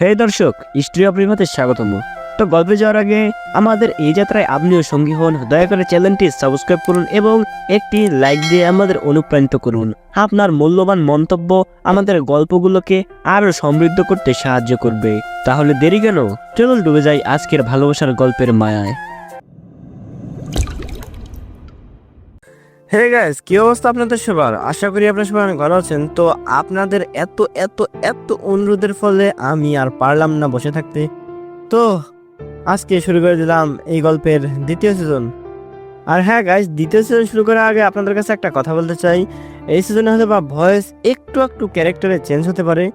হে দর্শক, history of রিভাতে স্বাগতম। তো গল্পে যাওয়ার আগে আমাদের এই যাত্রায় আপনিও সঙ্গী হন। দয়া করে চ্যানেলটি সাবস্ক্রাইব করুন এবং একটি লাইক দিয়ে আমাদের অনুপ্রাণিত করুন। আপনার মূল্যবান মন্তব্য আমাদের গল্পগুলোকে আরও সমৃদ্ধ করতে সাহায্য করবে। তাহলে দেরি কেন, চলুন ডুবে যাই আজকের ভালোবাসার গল্পের মায়ায়। হে গাইস, কি অবস্থা আপনাদের সবার? আশা করি আপনারা সবাই অনেক ভালো আছেন। তো আপনাদের এত এত এত অনুরোধের ফলে আমি আর পারলাম না বসে থাকতে। তো আজকে শুরু করে দিলাম এই গল্পের দ্বিতীয় সিজন। আর হ্যাঁ গাইস, দ্বিতীয় সিজন শুরু করার আগে আপনাদের কাছে একটা কথা বলতে চাই। এই সিজনে হয়তো বা ভয়েস একটু একটু ক্যারেক্টারে চেঞ্জ হতে পারে।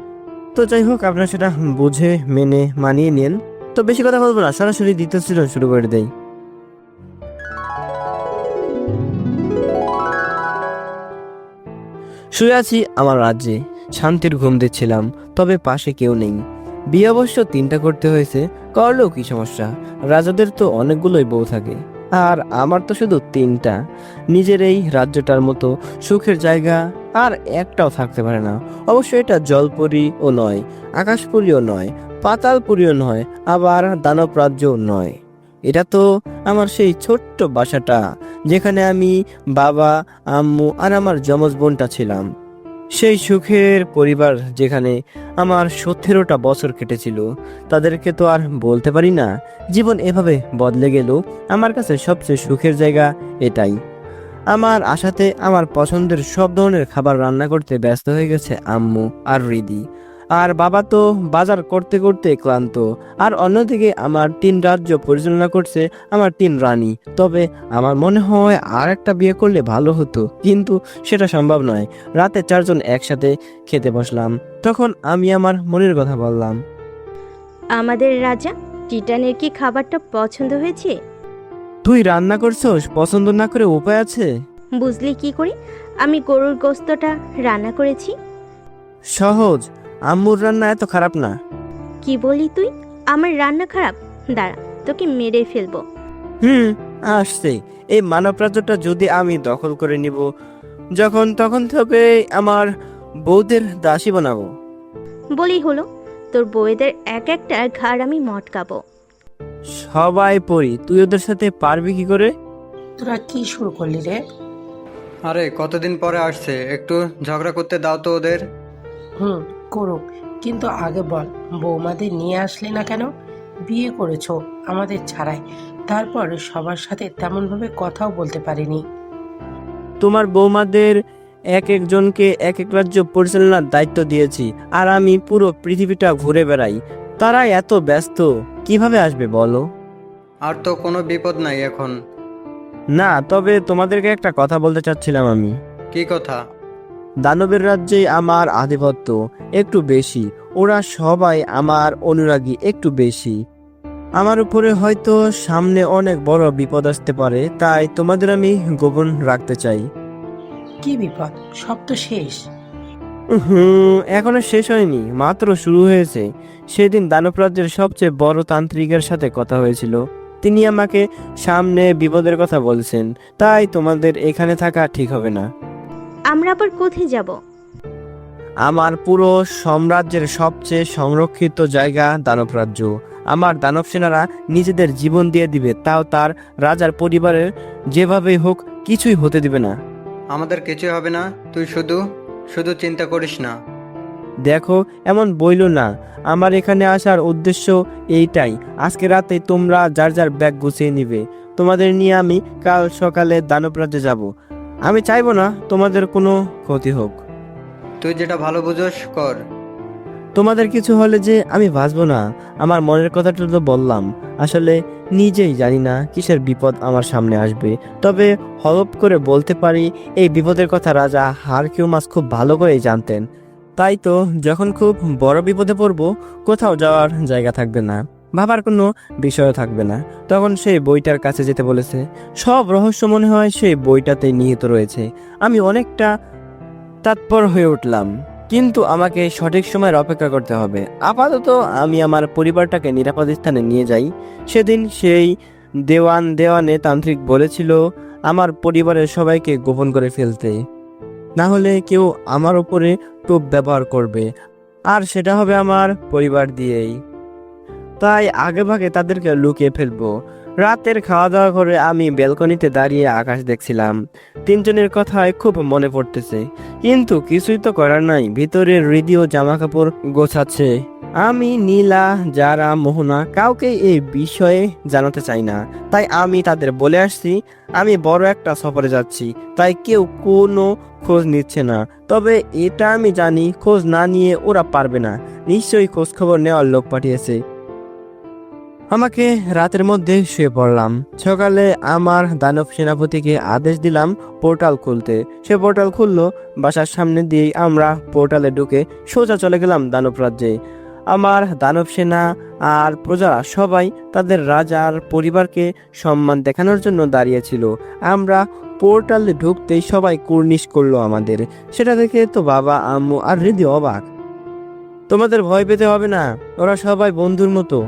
তো যাই হোক, আপনারা সেটা বুঝে মেনে মানিয়ে নিন। তো বেশি কথা বলবো না, সরাসরি দ্বিতীয় সিজন শুরু করে দেই। শুয়ে আছি আমার রাজ্যে, শান্তির ঘুম দিচ্ছিলাম, তবে পাশে কেউ নেই। বিয়ে অবশ্য 3টা করতে হয়েছে, করলেও কি সমস্যা? রাজাদের তো অনেকগুলোই বউ থাকে, আর আমার তো শুধু 3টা। নিজের এই রাজ্যটার মতো সুখের জায়গা আর একটাও থাকতে পারে না। অবশ্য এটা জলপরীও নয়, আকাশপুরীও নয়, পাতালপুরীও নয়, আবার দানব রাজ্যও নয়। এটা তো আমার সেই ছোট্ট বাসাটা, যেখানে আমি, বাবা, আম্মু আর আমার যমজ বোনটা ছিলাম। সেই সুখের পরিবার যেখানে আমার 17টা বছর কেটেছিল। তাদেরকে তো আর বলতে পারি না জীবন এভাবে বদলে গেল। আমার কাছে সবচেয়ে সুখের জায়গা এটাই। আমার আশাতে আমার পছন্দের সব ধরনের খাবার রান্না করতে ব্যস্ত হয়ে গেছে আম্মু আর রিদি। আর বাবা তো বাজার করতে করতে ক্লান্ত। আর অন্যদিকে আমার 3 রাজ্য পরিচালনা করছে আমার 3 রানী। তবে আমার মনে হয় আর একটা বিয়ে করলে ভালো হতো, কিন্তু সেটা সম্ভব নয়। রাতে 4 জন একসাথে খেতে বসলাম। তখন আমি আমার মনের কথা বললাম। আমাদের রাজা টিটানের কি খাবারটা পছন্দ হয়েছে? তুই রান্না করছস, পছন্দ না করে উপায় আছে? বুঝলি কি করে আমি গরুর গোস্তটা রান্না করেছি? সহজ, আম্মুর রান্না এত খারাপ না। কি বলি তুই? আমার রান্না খারাপ? দাঁড়া, তোকে মেরে ফেলবো। আসছে। এই মানব রাজ্যটা যদি আমি দখল করে নিব, যখন তখন তবে আমার বউদের দাসী বানাবো। বলি হলো, তোর বউয়েদের এক একটা ঘাড় আমি মটকাবো। সবাই পড়ি, তুই ওদের সাথে পারবি কি করে? তোরা কি শুরু করলি রে? আরে কতদিন পরে আসছে, একটু ঝগড়া করতে দাও তো ওদের। করুক, কিন্তু আগে বল, বৌমাদের নিয়ে আসলি না কেন? বিয়ে করেছো আমাদের ছাড়াই, তারপর সবার সাথে তেমনভাবে কথাও বলতে পারিনি। তোমার বৌমাদের এক একজনকে এক এক রাজ্য পরিচালনার দায়িত্ব দিয়েছি, আর আমি পুরো পৃথিবীটা ঘুরে বেড়াই। তারা এত ব্যস্ত, কিভাবে আসবে বলো? আর তো কোনো বিপদ নাই এখন। না, তবে তোমাদেরকে একটা কথা বলতে চাচ্ছিলাম আমি। কি কথা? দানবের রাজ্যে আমার আধিপত্য একটু বেশি। ওরা সবাই আমার অনুরাগী একটু বেশি। আমার উপরে হয়তো সামনে অনেক বড় বিপদ আসতে পারে, তাই তোমাদের আমি গোপন রাখতে চাই। কি বিপদ? সব তো শেষ। এখনো শেষ হয়নি, মাত্র শুরু হয়েছে। সেদিন দানব রাজ্যের সবচেয়ে বড় তান্ত্রিকের সাথে কথা হয়েছিল। তিনি আমাকে সামনে বিপদের কথা বলছেন, তাই তোমাদের এখানে থাকা ঠিক হবে না। আমরা আবার কোথায় যাব? আমার পুরো সাম্রাজ্যের সবচেয়ে সংরক্ষিত জায়গা দানব রাজ্য। আমার দানব সেনারা নিজেদের জীবন দিয়ে দিবে, তাও তার রাজার পরিবারের যেভাবেই হোক কিছুই হতে দিবে না। আমাদের কিছুই হবে না, তুই শুধু শুধু চিন্তা করিস না। দেখো, এমন বইলো না। আমার এখানে আসার উদ্দেশ্য এইটাই। আজকে রাতে তোমরা যার যার ব্যাগ গুছিয়ে নিবে। তোমাদের নিয়ে আমি কাল সকালে দানব রাজ্যে যাব। আমি চাইবো না তোমাদের কোনো ক্ষতি হোক। তুই যেটা ভালো বুঝোস কর। তোমাদের কিছু হলে যে আমি বাঁচবো না, আমার মনের কথাটা তো বললাম। আসলে নিজেই জানি না কিসের বিপদ আমার সামনে আসবে, তবে হলপ করে বলতে পারি এই বিপদের কথা রাজা হারকিউমাস খুব ভালো করেই জানতেন। তাই তো যখন খুব বড় বিপদে পড়বো, কোথাও যাওয়ার জায়গা থাকবে না, ভাবার কোনো বিষয় থাকবে না, তখন সেই বইটার কাছে যেতে বলেছে। সব রহস্য মনে হয় সেই বইটাতে নিহিত রয়েছে। আমি অনেকটা তৎপর হয়ে উঠলাম, কিন্তু আমাকে সঠিক সময়ের অপেক্ষা করতে হবে। আপাতত আমি আমার পরিবারটাকে নিরাপদ স্থানে নিয়ে যাই। সেদিন সেই দেওয়ানে তান্ত্রিক বলেছিল আমার পরিবারের সবাইকে গোপন করে ফেলতে, না হলে কেউ আমার উপরে টোপ ব্যবহার করবে। আর সেটা হবে আমার পরিবার দিয়েই। তাই আগেভাগে তাদেরকে লুকিয়ে ফেলবো। রাতের খাওয়া দাওয়া করে আমি ব্যালকনিতে দাঁড়িয়ে আকাশ দেখছিলাম। তিনজনের কথাই খুব মনে পড়তেছে, কিন্তু কিছুই তো করার নাই। ভিতরে রেডিও জামা কাপড় গোছাচ্ছে। আমি, নীলা, যারা, মোহনা কাউকে এই বিষয়ে জানাতে চাই না। তাই আমি তাদের বলে আসছি আমি বড় একটা সফরে যাচ্ছি, তাই কেউ কোনো খোঁজ নিচ্ছে না। তবে এটা আমি জানি, খোঁজ না নিয়ে ওরা পারবে না। নিশ্চয়ই খোঁজ খবর নেওয়ার লোক পাঠিয়েছে। আমাকে রাতের মধ্যে শুয়ে পড়লাম। সকালে আমার দানব সেনাপতিকে আদেশ দিলাম পোর্টাল খুলতে। সে পোর্টাল খুললো। বাসার সামনে দিয়ে আমরা পোর্টালে ঢুকে সোজা চলে গেলাম দানব রাজ্যে। আমার দানব সেনা আর প্রজারা সবাই তাদের রাজার পরিবারকে সম্মান দেখানোর জন্য দাঁড়িয়েছিল। আমরা পোর্টালে ঢুকতেই সবাই কুর্নিশ করলো আমাদের। সেটা দেখে তো বাবা, আম্মু আর হৃদি অবাক। তোমাদের ভয় পেতে হবে না, ওরা সবাই বন্ধুর মতো।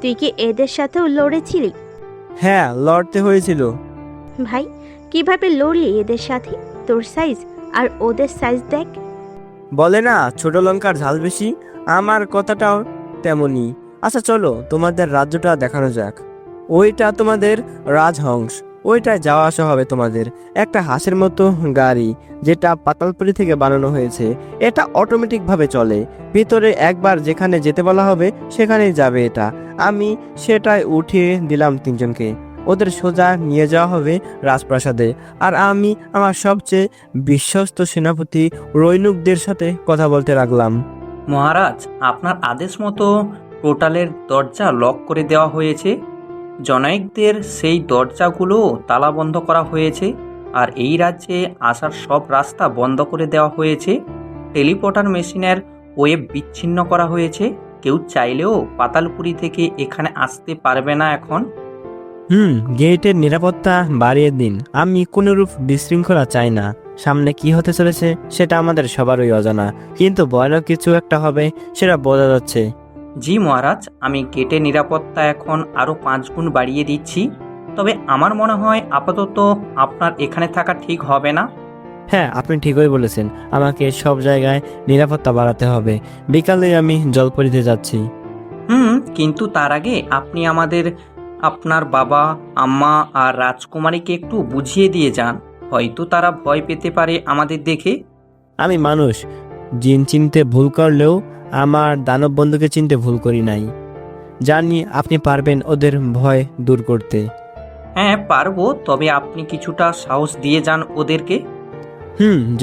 তুই কি এদের সাথেও লড়েছিলি? হ্যাঁ, লড়তে হয়েছিল। ভাই, কিভাবে লড়লি এদের সাথে? তোর সাইজ আর ওদের সাইজ দেখ। বলে না ছোট লঙ্কার ঝাল বেশি, আমার কথাটাও তেমনই। আচ্ছা চলো তোমাদের রাজ্যটা দেখানো যাক। ওইটা তোমাদের রাজহংস। ওইটায় যাওয়া আসা হবে তোমাদের। একটা হাঁসের মতো গাড়ি, যেটা পাতালপুরি থেকে বানানো হয়েছে। এটা অটোমেটিক ভাবে চলে। ভিতরে একবার যেখানে যেতে বলা হবে সেখানেই যাবে এটা। আমি সেটায় উঠিয়ে দিলাম তিনজনকে। ওদের সোজা নিয়ে যাওয়া হবে রাজপ্রাসাদে। আর আমি আমার সবচেয়ে বিশ্বস্ত সেনাপতি রৈনুকদের সাথে কথা বলতে লাগলাম। মহারাজ, আপনার আদেশ মতো পোর্টালের দরজা লক করে দেওয়া হয়েছে। জনৈকদের সেই দরজাগুলো তালাবন্ধ করা হয়েছে। আর এই রাজ্যে আসার সব রাস্তা বন্ধ করে দেওয়া হয়েছে। টেলিপোর্টার মেশিনের ওয়েব বিচ্ছিন্ন করা হয়েছে। কেউ চাইলেও পাতালপুরি থেকে এখানে আসতে পারবে না এখন। গেটের নিরাপত্তা বাড়িয়ে দিন। আমি কোনরূপ বিশৃঙ্খলা চাই না। সামনে কি হতে চলেছে সেটা আমাদের সবারই অজানা, কিন্তু ভয়ানক কিছু একটা হবে সেটা বোঝা যাচ্ছে। জি মহারাজ, আমি গেটের নিরাপত্তা এখন আরও 5 গুণ বাড়িয়ে দিচ্ছি। তবে আমার মনে হয় আপাতত আপনার এখানে থাকা ঠিক হবে না। হ্যাঁ, আপনি ঠিকই বলেছেন। আমাকে সব জায়গায় নিরাপত্তা বাড়াতে হবে। বিকালে আমি জলপরিতে যাচ্ছি। কিন্তু তার আগে আপনি আপনার বাবা, আম্মা আর রাজকুমারীকে একটু বুঝিয়ে দিয়ে যান। হয়তো তারা ভয় পেতে পারে আমাদের দেখে। আমি মানুষ, জিন চিনতে ভুল করলেও আমার দানব বন্ধুকে চিনতে ভুল করি নাই। জানি আপনি পারবেন ওদের ভয় দূর করতে। হ্যাঁ পারবো, তবে আপনি কিছুটা সাহস দিয়ে যান ওদেরকে।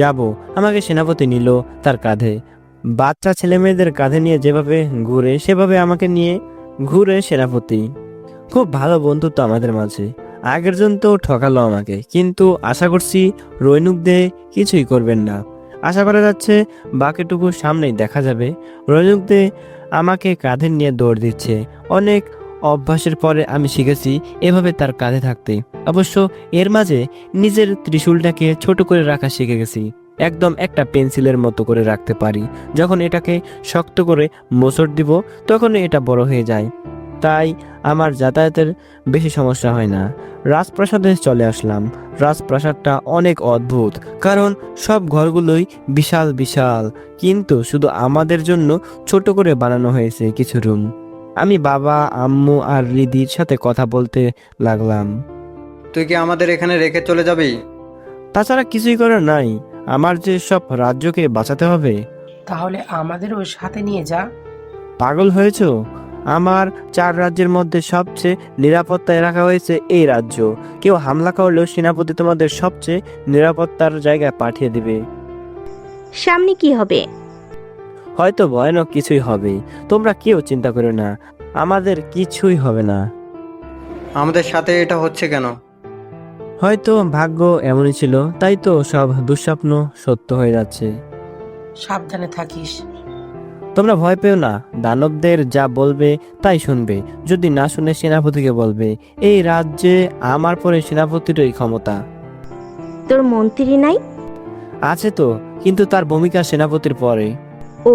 যাব। আমাকে সেনাপতি নিল তার কাঁধে। বাচ্চা ছেলে মেয়েদের কাঁধে নিয়ে যেভাবে ঘুরে সেভাবে আমাকে নিয়ে ঘুরে সেনাপতি। খুব ভালো বন্ধুত্ব আমাদের মাঝে। আগের জন তো ঠকালো আমাকে, কিন্তু আশা করছি রৈনুকদে কিছুই করবেন না। আশা করা যাচ্ছে বাকিটুকু সামনেই দেখা যাবে। রৈনুকদে আমাকে কাঁধে নিয়ে দৌড় দিচ্ছে। অনেক অভ্যাসের পরে আমি শিখেছি এভাবে তার কাঁধে থাকতে। অবশ্য এর মাঝে নিজের ত্রিশূলটাকে ছোট করে রাখা শিখে গেছি। একদম একটা পেন্সিলের মতো করে রাখতে পারি। যখন এটাকে শক্ত করে মোচড় দিব তখন এটা বড় হয়ে যায়। তাই আমার যাতায়াতের বেশি সমস্যা হয় না। রাজপ্রাসাদে চলে আসলাম। রাজপ্রাসাদটা অনেক অদ্ভুত, কারণ সব ঘরগুলোই বিশাল বিশাল, কিন্তু শুধু আমাদের জন্য ছোট করে বানানো হয়েছে কিছু রুম। আমি বাবা, আম্মু আর রিদির সাথে কথা বলতে লাগলাম। তুই কি আমাদের এখানে রেখে চলে যাবি? তাছাড়া কিছুই করার নাই। আমার যে সব রাজ্যকে বাঁচাতে হবে। তাহলে আমাদেরও সাথে নিয়ে যা। পাগল হয়েছো? আমার 4 রাজ্যের মধ্যে সবচেয়ে নিরাপত্তায় রাখা হয়েছে এই রাজ্য। কেউ হামলা করলেও সেনাপতি তোমাদের সবচেয়ে নিরাপত্তার জায়গায় পাঠিয়ে দিবে। সামনে কি হবে? হয়তো ভয়ানক কিছুই হবে। তোমরা কেউ চিন্তা করো না, আমাদের কিছুই হবে না। আমাদের সাথে এটা হচ্ছে কেন? হয়তো ভাগ্য এমনই ছিল, তাই তো সব দুঃস্বপ্ন সত্য হয়ে যাচ্ছে। সাবধানে থাকিস। তোমরা ভয় পেও না। দানবদের যা বলবে তাই শুনবে। যদি না শুনে সেনাপতিকে বলবে। এই রাজ্যে আমার পরে সেনাপতিরই ক্ষমতা। তোর মন্ত্রী নাই? আছে তো, কিন্তু তার ভূমিকা সেনাপতির পরে। ও,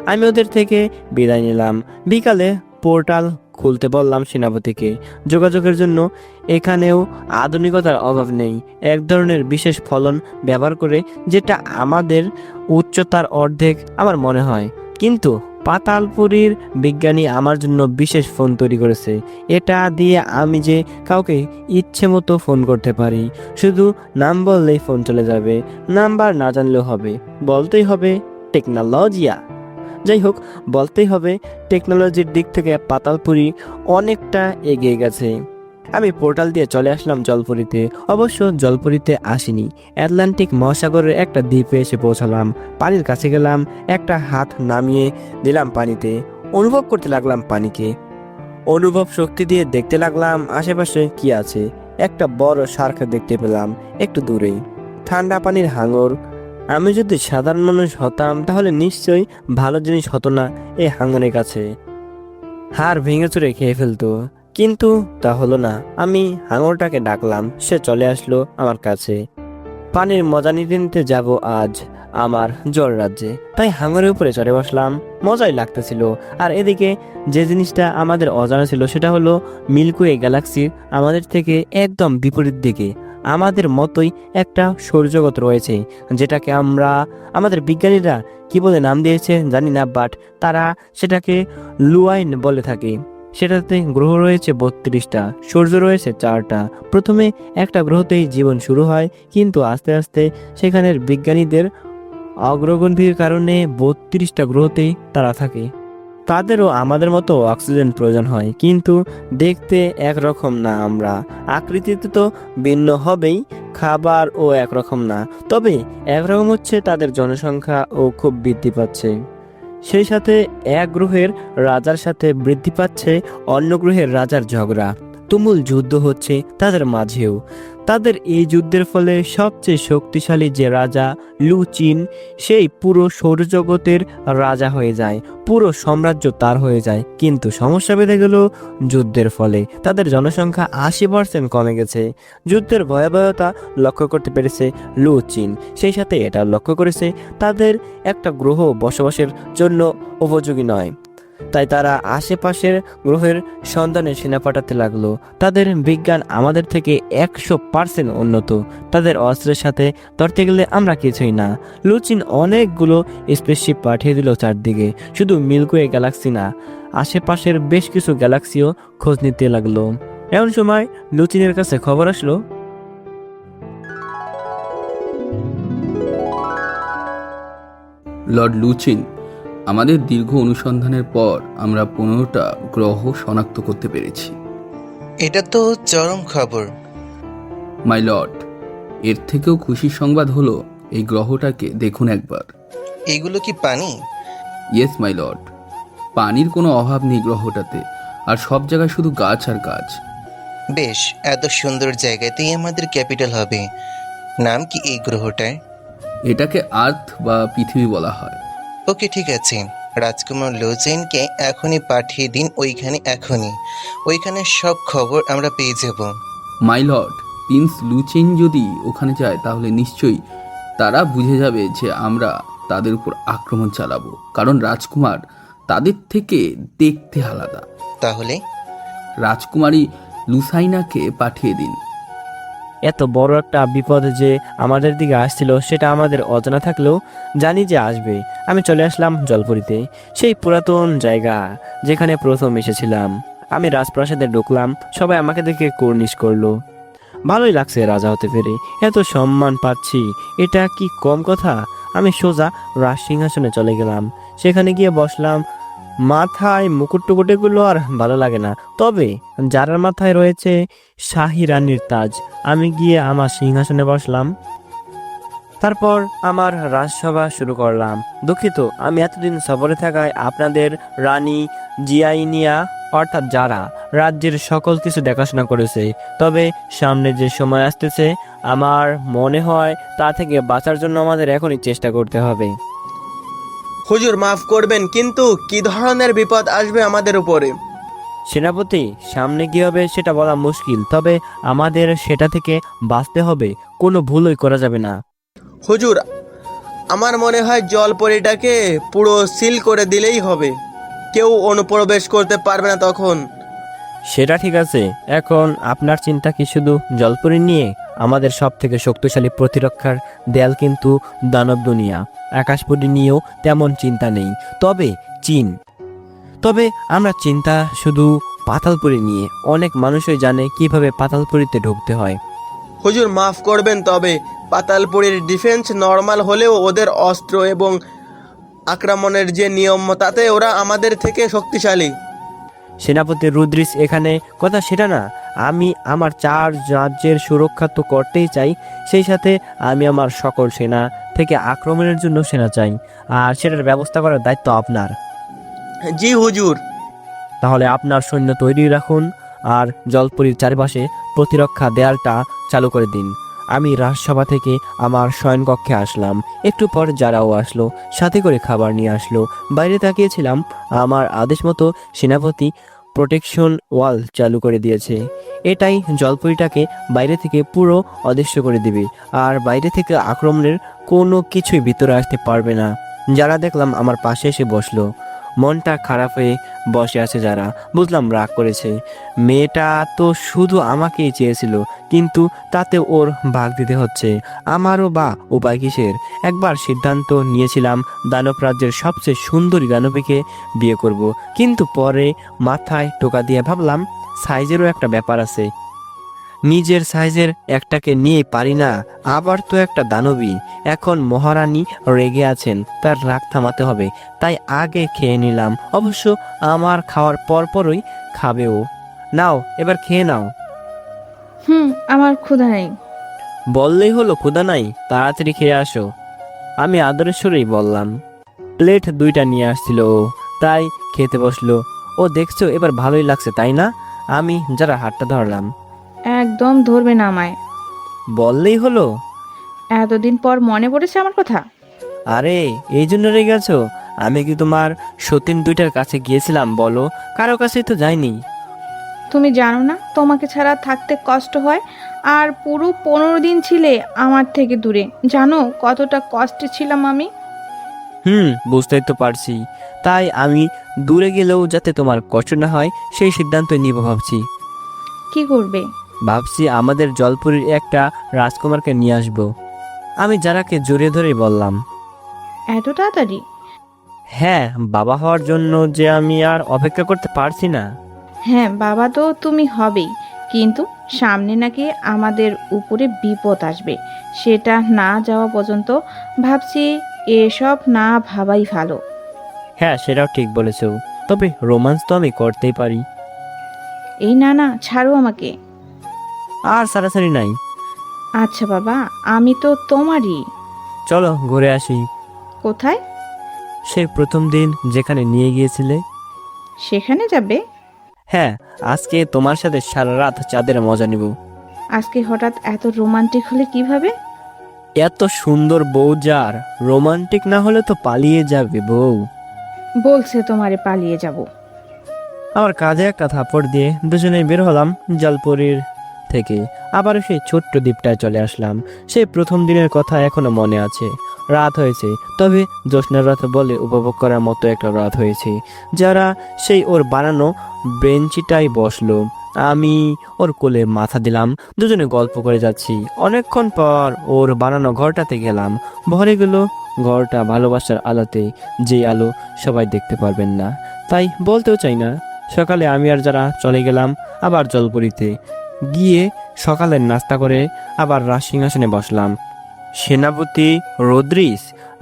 আমি ওদের থেকে বিদায় নিলাম। বিকালে পোর্টাল খুলতে বললাম সেনাপতিকে। যোগাযোগের জন্য এখানেও আধুনিকতার অভাব নেই। এক ধরনের বিশেষ ফলন ব্যবহার করে, যেটা আমাদের উচ্চতার অর্ধেক আমার মনে হয়। কিন্তু পাতালপুরীর বিজ্ঞানী আমার জন্য বিশেষ ফোন তৈরি করেছে। এটা দিয়ে আমি যে কাউকে ইচ্ছে মতো ফোন করতে পারি। শুধু নাম বললেই ফোন চলে যাবে, নাম্বার না জানলেও হবে। বলতেই হবে টেকনোলজিয়া। যাই হোক, বলতেই হবে টেকনোলজির দিক থেকে পাতালপুরি অনেকটা এগিয়ে গেছে। আমি পোর্টাল দিয়ে চলে আসলাম জলপুরিতে। অবশ্য জলপুরিতে আসিনি, আটলান্টিক মহাসাগরের একটা দ্বীপে এসে পৌঁছালাম। পানির কাছে গেলাম, একটা হাত নামিয়ে দিলাম পানিতে, অনুভব করতে লাগলাম পানিকে। অনুভব শক্তি দিয়ে দেখতে লাগলাম আশেপাশে কি আছে। একটা বড় শার্ক দেখতে পেলাম একটু দূরেই, ঠান্ডা পানির হাঙর। আমি যদি সাধারণ মানুষ হতাম তাহলে নিশ্চয়ই ভালো জিনিস হতো না এই হাঙরের কাছে, হাড় ভেঙে চুরে খেয়ে ফেলতো। কিন্তু তা হলো না। আমি হাঙরটাকে ডাকলাম, সে চলে আসলো আমার কাছে। পানির মজা নিতে নিতে যাব আজ আমার জল রাজ্যে। তাই হাঙরের উপরে চড়ে বসলাম, মজাই লাগতেছিল। আর এদিকে যে জিনিসটা আমাদের অজানা ছিল সেটা হলো মিল্কওয়ে গ্যালাক্সির আমাদের থেকে একদম বিপরীত দিকে আমাদের মতোই একটা সৌরজগৎ রয়েছে, যেটাকে আমাদের বিজ্ঞানীরা কি বলে নাম দিয়েছে জানি না, বাট তারা সেটাকে লুয়াইন বলে থাকে। সেটাতে গ্রহ রয়েছে 32টা, সূর্য রয়েছে 4টা। প্রথমে একটা গ্রহতেই জীবন শুরু হয়, কিন্তু আস্তে আস্তে সেখানের বিজ্ঞানীদের অগ্রগতির কারণে 32টা গ্রহতেই তারা থাকে। তাদেরও আমাদের মতো অক্সিজেন প্রয়োজন হয়, কিন্তু দেখতে একরকম না আমরা। আকৃতিতে তো ভিন্ন হবেই, খাবারও একরকম না। তবে একরকম হচ্ছে তাদের জনসংখ্যা ও খুব বৃদ্ধি পাচ্ছে। সেই সাথে এক গ্রহের রাজার সাথে বৃদ্ধি পাচ্ছে অন্য গ্রহের রাজার ঝগড়া। তুমুল যুদ্ধ হচ্ছে তাদের মাঝেও। তাদের এই যুদ্ধের ফলে সবচেয়ে শক্তিশালী যে রাজা লুচিন, সেই পুরো সৌরজগতের রাজা হয়ে যায়, পুরো সাম্রাজ্য তার হয়ে যায়। কিন্তু সমস্যা বেঁধে গেল যুদ্ধের ফলে। তাদের জনসংখ্যা 80% কমে গেছে। যুদ্ধের ভয়াবহতা লক্ষ্য করতে পেরেছে লুচিন, সেই সাথে এটা লক্ষ্য করেছে তাদের একটা গ্রহ বসবাসের জন্য উপযোগী নয়। তাই তারা আশেপাশের গ্রহের সন্ধানে সেনা পাঠাতে লাগলো। তাদের বিজ্ঞান আমাদের থেকে 100% উন্নত। তাদের অস্ত্রের সাথে ধরতে গেলে আমরা কিছুই না। লুচিন অনেকগুলো স্পেসশিপ পাঠিয়ে দিল চারদিকে। শুধু মিল্কওয়ে গ্যালাক্সি না, আশেপাশের বেশ কিছু গ্যালাক্সিও খোঁজ নিতে লাগলো। এমন সময় লুচিনের কাছে খবর আসলো, লর্ড লুচিন, আমাদের দীর্ঘ অনুসন্ধানের পর আমরা 15টা গ্রহ শনাক্ত করতে পেরেছি। এটা তো চরম খবর। মাই লর্ড, এর থেকেও খুশির সংবাদ হলো এই গ্রহটাকে দেখুন একবার। এগুলো কি পানি? ইয়েস মাই লর্ড, পানির কোনো অভাব নেই গ্রহটাতে, আর সব জায়গায় শুধু গাছ আর গাছ। বেশ, এত সুন্দর জায়গাতেই আমাদের ক্যাপিটাল হবে। নাম কি এই গ্রহটার? এটাকে আর্থ বা পৃথিবী বলা হয়। ওকে, ঠিক আছে। রাজকুমার লোচেনকে এখনই পাঠিয়ে দিন ওইখানে, এখনই। ওইখানে সব খবর আমরা পেয়ে যাব। মাই লর্ড, প্রিন্স লুচিন যদি ওখানে যায় তাহলে নিশ্চয়ই তারা বুঝে যাবে যে আমরা তাদের উপর আক্রমণ চালাবো, কারণ রাজকুমার তাদের থেকে দেখতে আলাদা। তাহলে রাজকুমারী লুসাইনাকে পাঠিয়ে দিন। এত বড় একটা বিপদ যে আমাদের দিকে আসছিল সেটা আমাদের অজানা থাকলেও জানি যে আসবে। আমি চলে আসলাম জলপুরিতে, সেই পুরাতন জায়গা যেখানে প্রথম এসেছিলাম। আমি রাজপ্রাসাদে ঢুকলাম, সবাই আমাকে দেখে কুর্নিশ করলো। ভালোই লাগছে রাজা হতে পেরে, এত সম্মান পাচ্ছি, এটা কি কম কথা। আমি সোজা রাজসিংহাসনে চলে গেলাম, সেখানে গিয়ে বসলাম। মাথায় মুকুট টুকুটেগুলো আর ভালো লাগে না, তবে যার মাথায় রয়েছে শাহী রানীর তাজ, আমি গিয়ে আমার সিংহাসনে বসলাম। তারপর আমার রাজসভা শুরু করলাম। দুঃখিত, আমি এতদিন সফরে থাকায় আপনাদের রানী জিয়াইনিয়া, অর্থাৎ যারা রাজ্যের সকল কিছু দেখাশোনা করেছে। তবে সামনে যে সময় আসতেছে, আমার মনে হয় তা থেকে বাঁচার জন্য আমাদের এখনই চেষ্টা করতে হবে। হুজুর, মাফ করবেন, কিন্তু কি ধরনের বিপদ আসবে আমাদের উপরে? সেনাপতি, সামনে কি হবে সেটা বলা মুশকিল, তবে আমাদের সেটা থেকে বাঁচতে হবে, কোনো ভুলই করা যাবে না। হুজুর, আমার মনে হয় জলপরীটাকে পুরো সিল করে দিলেই হবে। কেউ অনুপ্রবেশ করতে পারবে না তখন। সেটা ঠিক আছে, এখন আপনার চিন্তা কি শুধু জলপরি নিয়ে? আমাদের সব থেকে শক্তিশালী প্রতিরক্ষার দেয়াল কিন্তু দানব দুনিয়া। আকাশপুরী নিয়েও তেমন চিন্তা নেই, তবে চীন। তবে আমরা চিন্তা শুধু পাতালপুরি নিয়ে। অনেক মানুষই জানে কিভাবে পাতালপুরিতে ঢুকতে হয়। হুজুর মাফ করবেন, তবে পাতালপুরীর ডিফেন্স নর্মাল হলেও ওদের অস্ত্র এবং আক্রমণের যে নিয়ম, তাতে ওরা আমাদের থেকে শক্তিশালী। সেনাপতি রুদ্রিস এখানে কথা সেটা না। আমি আমার 4 রাজ্যের সুরক্ষা তো করতেই চাই, সেই সাথে আমি আমার সকল সেনা থেকে আক্রমণের জন্য সেনা চাই, আর সেটার ব্যবস্থা করার দায়িত্ব আপনার। জি হুজুর। তাহলে আপনার সৈন্য তৈরি রাখুন আর জলপুরীর চারপাশে প্রতিরক্ষা দেয়ালটা চালু করে দিন। আমি রাজসভা থেকে আমার শয়নকক্ষে আসলাম। একটু পর যারাও আসলো, সাথে করে খাবার নিয়ে আসলো। বাইরে তাকিয়েছিলাম, আমার আদেশ মতো সেনাপতি প্রোটেকশন ওয়াল চালু করে দিয়েছে। এটাই জলপুরীটাকে বাইরে থেকে পুরো অদৃশ্য করে দিবে, আর বাইরে থেকে আক্রমণের কোনো কিছুই ভিতরে আসতে পারবে না। যারা দেখলাম আমার পাশে এসে বসলো। মনটা খারাপ হয়ে বসে আছে যারা, বুঝলাম রাগ করেছে। মেয়েটা তো শুধু আমাকেই চেয়েছিল, কিন্তু তাতে ওর ভাগ দিতে হচ্ছে। আমারও বা উপায় কিসের? একবার সিদ্ধান্ত নিয়েছিলাম দানব রাজ্যের সবচেয়ে সুন্দরী দানবীকে বিয়ে করব, কিন্তু পরে মাথায় টোকা দিয়ে ভাবলাম সাইজেরও একটা ব্যাপার আছে। নিজের সাইজের একটাকে নিয়ে পারি না, আবার তো একটা দানবী। এখন মহারানী রেগে আছেন, তার রাগ থামাতে হবে, তাই আগে খেয়ে নিলাম। অবশ্য আমার খাওয়ার পরপরই খাবেও। নাও, এবার খেয়ে নাও। আমার ক্ষুধা নেই। বললেই হলো ক্ষুধা নাই? তাড়াতাড়ি খেয়ে আসো। আমি আদরের সুরেই বললাম। প্লেট 2টা নিয়ে আসছিল ও, তাই খেতে বসলো। ও দেখছো এবার ভালোই লাগছে তাই না? আমি যারা হাতটা ধরলাম। একদম ধরবে না আমায়। বললেই হলো। এতদিন পর মনে পড়েছে আমার কথা। আরে এই জন্য রেগে গেছো? আমি কি তোমার সতীন 2টার কাছে গিয়েছিলাম বলো? কারো কাছেই তো যাইনি। তুমি জানো না তোমাকে ছাড়া থাকতে কষ্ট হয়, আর পুরো 15 দিন ছিলে আমার থেকে দূরে। জানো কতটা কষ্টে ছিলাম আমি? বুঝতেই তো পারছি। তাই আমি দূরে গেলেও যাতে তোমার কষ্ট না হয় সেই সিদ্ধান্ত নিব ভাবছি। কি করবে? ভাবছি আমাদের জলপুরীর একটা রাজকুমারকে নিয়ে আসবো। আমি যারাকে জড়িয়ে ধরেই বললাম। এত তাড়াতাড়ি? হ্যাঁ, বাবা হওয়ার জন্য যে আমি আর অপেক্ষা করতে পারছি না। হ্যাঁ, বাবা তো তুমি হবেই, কিন্তু সামনে নাকি আমাদের উপরে বিপদ আসবে। সেটা না যাওয়া পর্যন্ত ভাবছি এসব না ভাবাই ভালো। হ্যাঁ, সেটাও ঠিক বলেছো, তবে রোমান্স তো আমি করতেই পারি। এই না না, ছাড়ো আমাকে। আর সারাসারি নাই। আচ্ছা বাবা, আমি তো তোমারই। চলো ঘুরে আসি। কোথায়? সেই প্রথম দিন যেখানে নিয়ে গিয়েছিলে। সেখানে যাবে? হ্যাঁ, আজকে তোমার সাথে সারা রাত চাঁদের মজা নিব। আজকে হঠাৎ এত রোমান্টিক হলে কিভাবে? এত সুন্দর বউ যার, রোমান্টিক না হলে তো পালিয়ে যাবে বউ। বলছে তোমারে পালিয়ে যাব। আমার কাঁধে একটা থাপড় দিয়ে দুজনেই বের হলাম জলপুরীর থেকে। আবার সেই ছোট্ট দ্বীপটায় চলে আসলাম। সেই প্রথম দিনের কথা এখনো মনে আছে। রাত হয়েছে, তবে জ্যোৎস্নার রাত বলে উপভোগ করার মতো একটা রাত হয়েছে। যারা সেই ওর বানানো বেঞ্চিটাই বসলো, আমি ওর কোলে মাথা দিলাম। দুজনে গল্প করে যাচ্ছি। অনেকক্ষণ পর ওর বানানো ঘরটাতে গেলাম। ভরে গেল ঘরটা ভালোবাসার আলোতে, যে আলো সবাই দেখতে পারবেন না, তাই বলতেও চাই না। সকালে আমি আর যারা চলে গেলাম আবার জলপুরীতে গিয়ে সকালের নাস্তা করে আবার রাজসিংহাসনে বসলাম। সেনাপতি রুদ্রিস,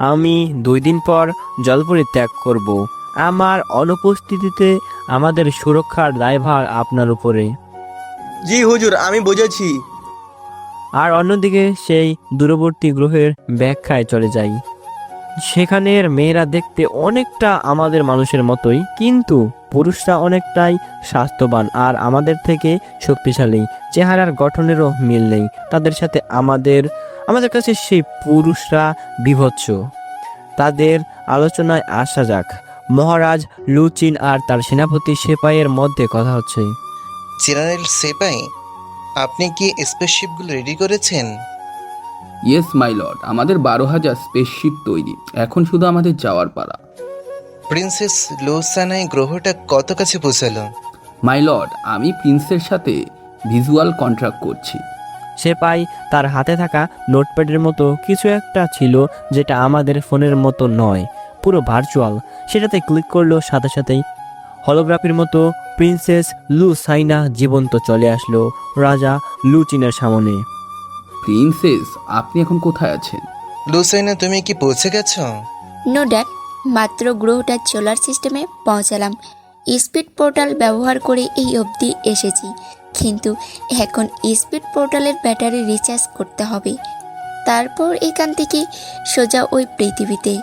আমি 2 দিন পর জলপুরি ত্যাগ করব। আমার অনুপস্থিতিতে আমাদের সুরক্ষার দায়ভার আপনার উপরে। জি হুজুর, আমি বুঝেছি। আর অন্যদিকে সেই দূরবর্তী গ্রহের ব্যাখ্যায় চলে যাই। সেখানের মেয়েরা দেখতে অনেকটা আমাদের মানুষের মতোই, কিন্তু পুরুষরা অনেকটাই স্বাস্থ্যবান আর আমাদের থেকে শক্তিশালী। চেহারার গঠনেরও মিল নেই তাদের সাথে। আমাদের কাছে সেই পুরুষরা বিভৎস। তাদের আলোচনায় আসা যাক। মহারাজ লুচিন আর তার সেনাপতি সেপাইয়ের মধ্যে কথা হচ্ছে। জেনারেল সেপাই, আপনি কি স্পেসশিপগুলো রেডি করেছেন? ইয়েস মাই লর্ড, আমাদের 12,000 স্পেসশিপ তৈরি, এখন শুধু আমাদের যাওয়ার পালা। প্রিন্সেস লোসানাই গ্রহটা কত কাছে পৌঁছালো? মাই লর্ড, আমি প্রিন্সের সাথে ভিজুয়াল কন্ট্রাক্ট করছি। সে পাই তার হাতে থাকা নোটপ্যাডের মতো কিছু একটা ছিল, যেটা আমাদের ফোনের মতো নয়, পুরো ভার্চুয়াল। সেটাতে ক্লিক করলো, সাথে সাথেই হলোগ্রাফির মতো প্রিন্সেস লু সাইনা জীবন্ত চলে আসলো রাজা লুচিনের সামনে। প্রিন্সেস, আপনি এখন কোথায় আছেন? লুসাইনা, তুমি কি পৌঁছে গেছো? নো ড্যাড, মাত্র গ্রহটার সোলার সিস্টেমে পৌঁছালাম। স্পিড পোর্টাল ব্যবহার করে এই অবধি এসেছি, কিন্তু এখন স্পিড পোর্টালের ব্যাটারি রিচার্জ করতে হবে, তারপর এখান থেকে সোজা ওই পৃথিবীতে।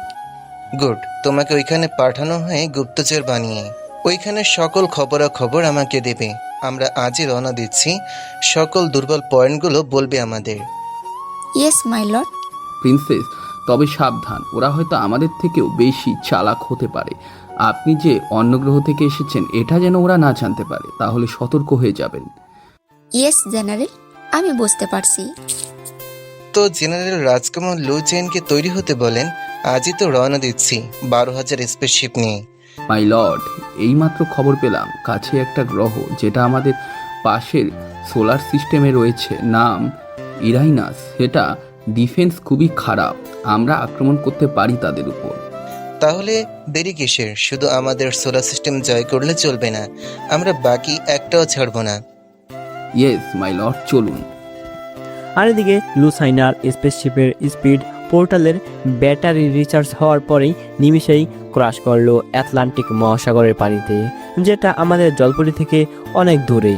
গুড, তোমাকে ওইখানে পাঠানো হয় গুপ্তচর বানিয়ে। ওইখানে সকল খবরাখবর আমাকে দেবে। আমরা আজই রওনা দিচ্ছি, সকল দুর্বল পয়েন্টগুলো বলবে আমাদের। Yes my lord. প্রিন্সেস, তবে সাবধান, ওরা হয়তো আমাদের থেকেও বেশি চালাক হতে পারে। আপনি যে অন্য গ্রহ থেকে এসেছেন এটা যেন ওরা না জানতে পারে, তাহলে সতর্ক হয়ে যাবেন। ইয়েস জেনারেল, আমি বুঝতে পারছি। তো জেনারেল রাজকুমার লু চেনকে তৈরি হতে বলেন। আজই তো রওনা দিচ্ছি 12,000 স্পেসশিপ নিয়ে। মাই লর্ড, এইমাত্র খবর পেলাম কাছে একটা গ্রহ যেটা আমাদের পাশের সোলার সিস্টেমে রয়েছে, নাম ইরাইনাস। সেটা ডিফেন্স খুবই খারাপ, আমরা আক্রমণ করতে পারি তাদের উপর। তাহলে দেরি কিসের? শুধু আমাদের সোলার সিস্টেম জয় করলে চলবে না, আমরা বাকি একটাও ছাড়বো না। ইয়েস মাই লর্ড, চলুন। আর এদিকে লুসাইনার স্পেসশিপের স্পিড পোর্টালের ব্যাটারি রিচার্জ হওয়ার পরেই নিমিষেই ক্রাশ করলো আটলান্টিক মহাসাগরের পানিতে, যেটা আমাদের জলপরি থেকে অনেক দূরে।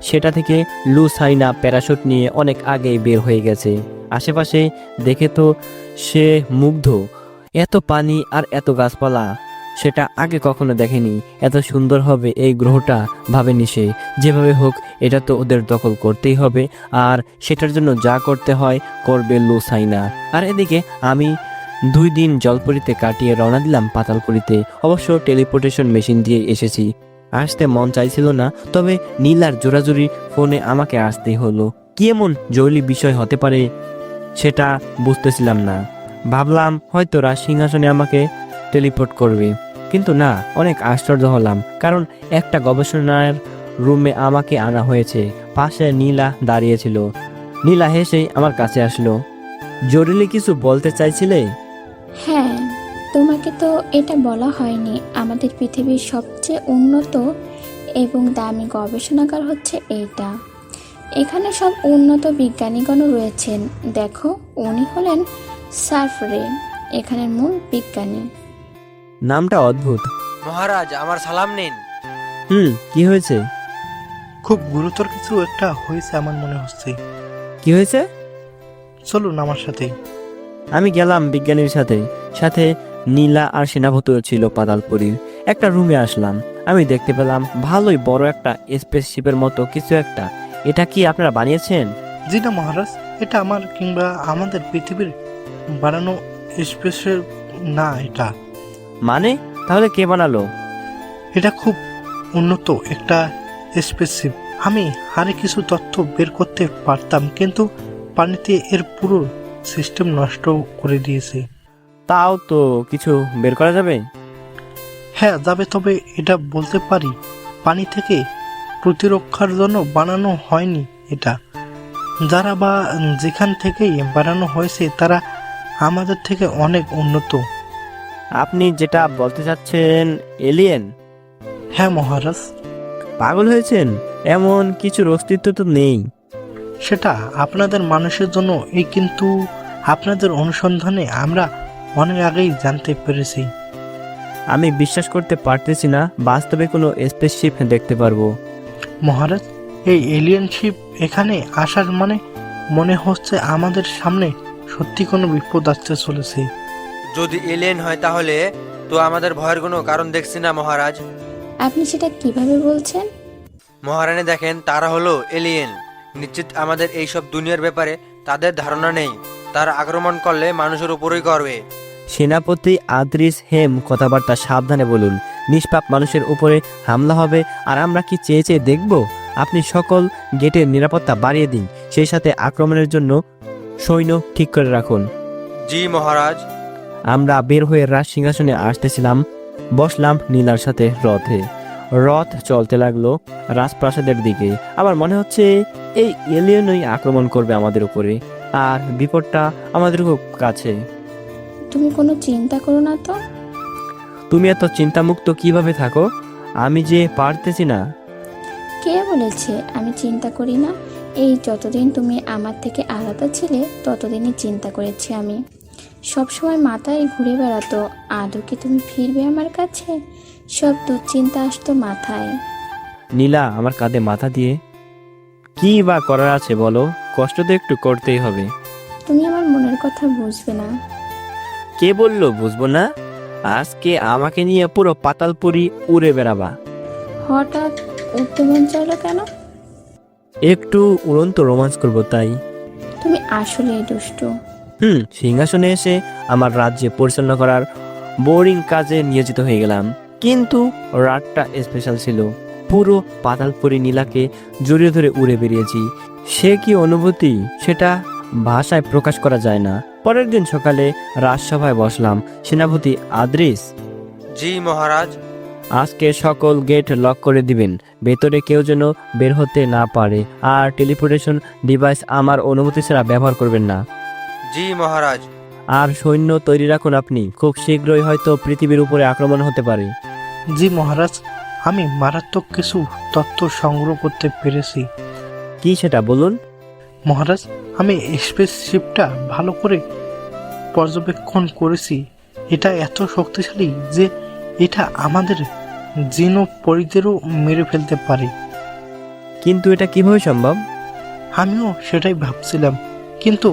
সেটা থেকে লুসাইনা প্যারাশুট নিয়ে অনেক আগেই বের হয়ে গেছে। আশেপাশে দেখে তো সে মুগ্ধ, এত পানি আর এত গাছপালা সেটা আগে কখনো দেখেনি। এত সুন্দর হবে এই গ্রহটা ভাবেনি সে। যেভাবে হোক এটা তো ওদের দখল করতেই হবে, আর সেটার জন্য যা করতে হয় করবে লুসাইনা। আর এদিকে আমি 2 দিন জলপরিতে কাটিয়ে রওনা দিলাম পাতালপুরীতে। অবশ্য টেলিপোর্টেশন মেশিন দিয়ে এসেছি। আসতে মন চাইছিল না, তবে নীলার জোরাজুরি ফোনে আমাকে আসতেই হলো। কি এমন জরুরি বিষয় হতে পারে সেটা বুঝতেছিলাম না। ভাবলাম হয়তো রাজ সিংহাসনে আমাকে টেলিপোর্ট করবে, কিন্তু না, অনেক আশ্চর্য হলাম, কারণ একটা গবেষণার রুমে আমাকে আনা হয়েছে। পাশে নীলা দাঁড়িয়েছিল। নীলা হেসেই আমার কাছে আসলো। জরুরি কিছু বলতে চাইছিলে? হ্যাঁ, তোমাকে তো এটা বলা হয়নি, আমাদের পৃথিবীর সবচেয়ে উন্নত এবং দামি গবেষণাগার হচ্ছে এইটা। এখানে সব উন্নত বিজ্ঞানীগণও রয়েছেন। দেখো, উনি হলেন সার্ফরে, এখানের মূল বিজ্ঞানী। নামটা অদ্ভুত। মহারাজ, আমার সালাম নিন। কি হয়েছে? খুব গুরুতর কিছু একটা হয়েছে আমার মনে হচ্ছে। কি হয়েছে? চলুন আমার সাথে। আমি গেলাম বিজ্ঞানীর সাথে। সাথে নীলা আর সেনাপতিও ছিল। পাতালপুরীর একটা রুমে আসলাম। আমি দেখতে পেলাম ভালোই বড় একটা স্পেসশিপের মতো কিছু একটা। এটা কি আপনারা বানিয়েছেন? জি না মহারাজ, এটা আমার কিংবা আমাদের পৃথিবীর বানানো স্পেসের না। এটা মানে তাহলে কে বানালো? এটা খুব উন্নত একটা স্পেসশিপ। আমি আরে কিছু তথ্য বের করতে পারতাম, কিন্তু পানিতে এর পুরো সিস্টেম নষ্ট করে দিয়েছে। তাও তো কিছু বের করা যাবে? হ্যাঁ যাবে, তবে এটা বলতে পারি পানি থেকে প্রতিরক্ষার জন্য বানানো হয়নি এটা। যারা বা যেখান থেকেই বানানো হয়েছে তারা আমাদের থেকে অনেক উন্নত। আপনি যেটা বলতে চাচ্ছেন এলিয়েন? হ্যাঁ মহারাজ। পাগল হয়েছেন? এমন কিছুর অস্তিত্ব তো নেই। সেটা আপনাদের মানুষের জন্য এই, কিন্তু আপনাদের অনুসন্ধানে আমরা অনেক আগেই জানতে পেরেছি। আমি বিশ্বাস করতে পারতেছি না বাস্তবে কোনো স্পেসশিপ দেখতে পারবো। মহারাজ, এই এলিয়েন শিপ এখানে আসার মানে মনে হচ্ছে আমাদের সামনে সত্যি কোনো বিপদ আসতে চলেছে। যদি এলিয়েন হয় তাহলে তো আমাদের ভয়ের কোনো কারণ দেখছি না মহারাজ। আপনি সেটা কিভাবে বলছেন? মহারানী দেখেন, তারা হলো এলিয়েন। নিশ্চিত আমাদের এই সব দুনিয়ার ব্যাপারে তাদের ধারণা নেই। তারা আক্রমণ করলে মানুষের উপরেই করবে। সেনাপতি আদ্রিস হেম কথাবার্তা সাবধানে বলুন। নিষ্পাপ মানুষের উপরে হামলা হবে, আর আমরা কি চেয়ে চেয়ে দেখব? আপনি সকল গেটের নিরাপত্তা বাড়িয়ে দিন, সেই সাথে আক্রমণের জন্য সৈন্য ঠিক করে রাখুন। জি মহারাজ। আমরা বের হয়ে রাজ সিংহাসনে আসতেছিলাম। বসলাম নীলার সাথে রথে। রথ চলতে লাগলো রাজপ্রাসাদের দিকে। আমার মনে হচ্ছে এই এলিয়েনই আক্রমণ করবে আমাদের উপরে, আর বিপদটা আমাদের খুব কাছে। তুমি কোনো চিন্তা করো না তো। তুমি এত চিন্তামুক্ত কিভাবে থাকো? আমি যে পারতেছি না। কে বলেছে আমি চিন্তা করি না? এই যতদিন তুমি আমার থেকে আলাদা ছিলে ততদিনই চিন্তা করেছি আমি। সবসময় মাথায় ঘুরে বেড়াতো আদৌ কি তুমি ফিরবে আমার কাছে, সব দুশ্চিন্তা আসতো মাথায়। নীলা আমার কাঁধে মাথা দিয়ে, কি বা করার আছে বলো? কষ্ট তো একটু করতেই হবে। তুমি আমার মনের কথা বুঝবে না। কে বললো বুঝবো না? আজকে আমাকে নিয়ে পুরো পাতালপুরি উড়ে বেড়াবা। হঠাৎ উঠতে মন চাইলো কেন? একটু উড়ন্ত রোমাঞ্চ করবো তাই। তুমি আসলেই দুষ্টু। সিংহাসনে এসে আমার রাজ্যে পরিচালনা করার বোরিং কাজে নিয়োজিত হয়ে গেলাম, কিন্তু রাতটা স্পেশাল ছিল। পুরো পাতালপুরি নীলাকে জড়িয়ে ধরে উড়ে বেরিয়েছি। সে কি অনুভূতি সেটা ভাষায় প্রকাশ করা যায় না। পরের দিন সকালে রাজসভায় বসলাম। সেনাপতি আদ্রিস, জি মহারাজ। আজকে সকল গেট লক করে দিবেন, ভেতরে কেউ যেন বের হতে না পারে, আর টেলিপোর্টেশন ডিভাইস আমার অনুমতি ছাড়া ব্যবহার করবেন না। জি মহারাজ। আর সৈন্য তৈরি রাখুন আপনি, খুব শীঘ্রই হয়তো পৃথিবীর উপরে আক্রমণ হতে পারে। জি মহারাজ, আমি মারাত্মক কিছু তথ্য সংগ্রহ করতে পেরেছি। কি সেটা বলুন। মহারাজ, আমি স্পেসশিপটা ভালো করে পর্যবেক্ষণ করেছি। এটা এত শক্তিশালী যে এটা আমাদের জিনোপরিদেরও মেরে ফেলতে পারে। কিন্তু এটা কিভাবে সম্ভব? আমিও সেটাই ভাবছিলাম, কিন্তু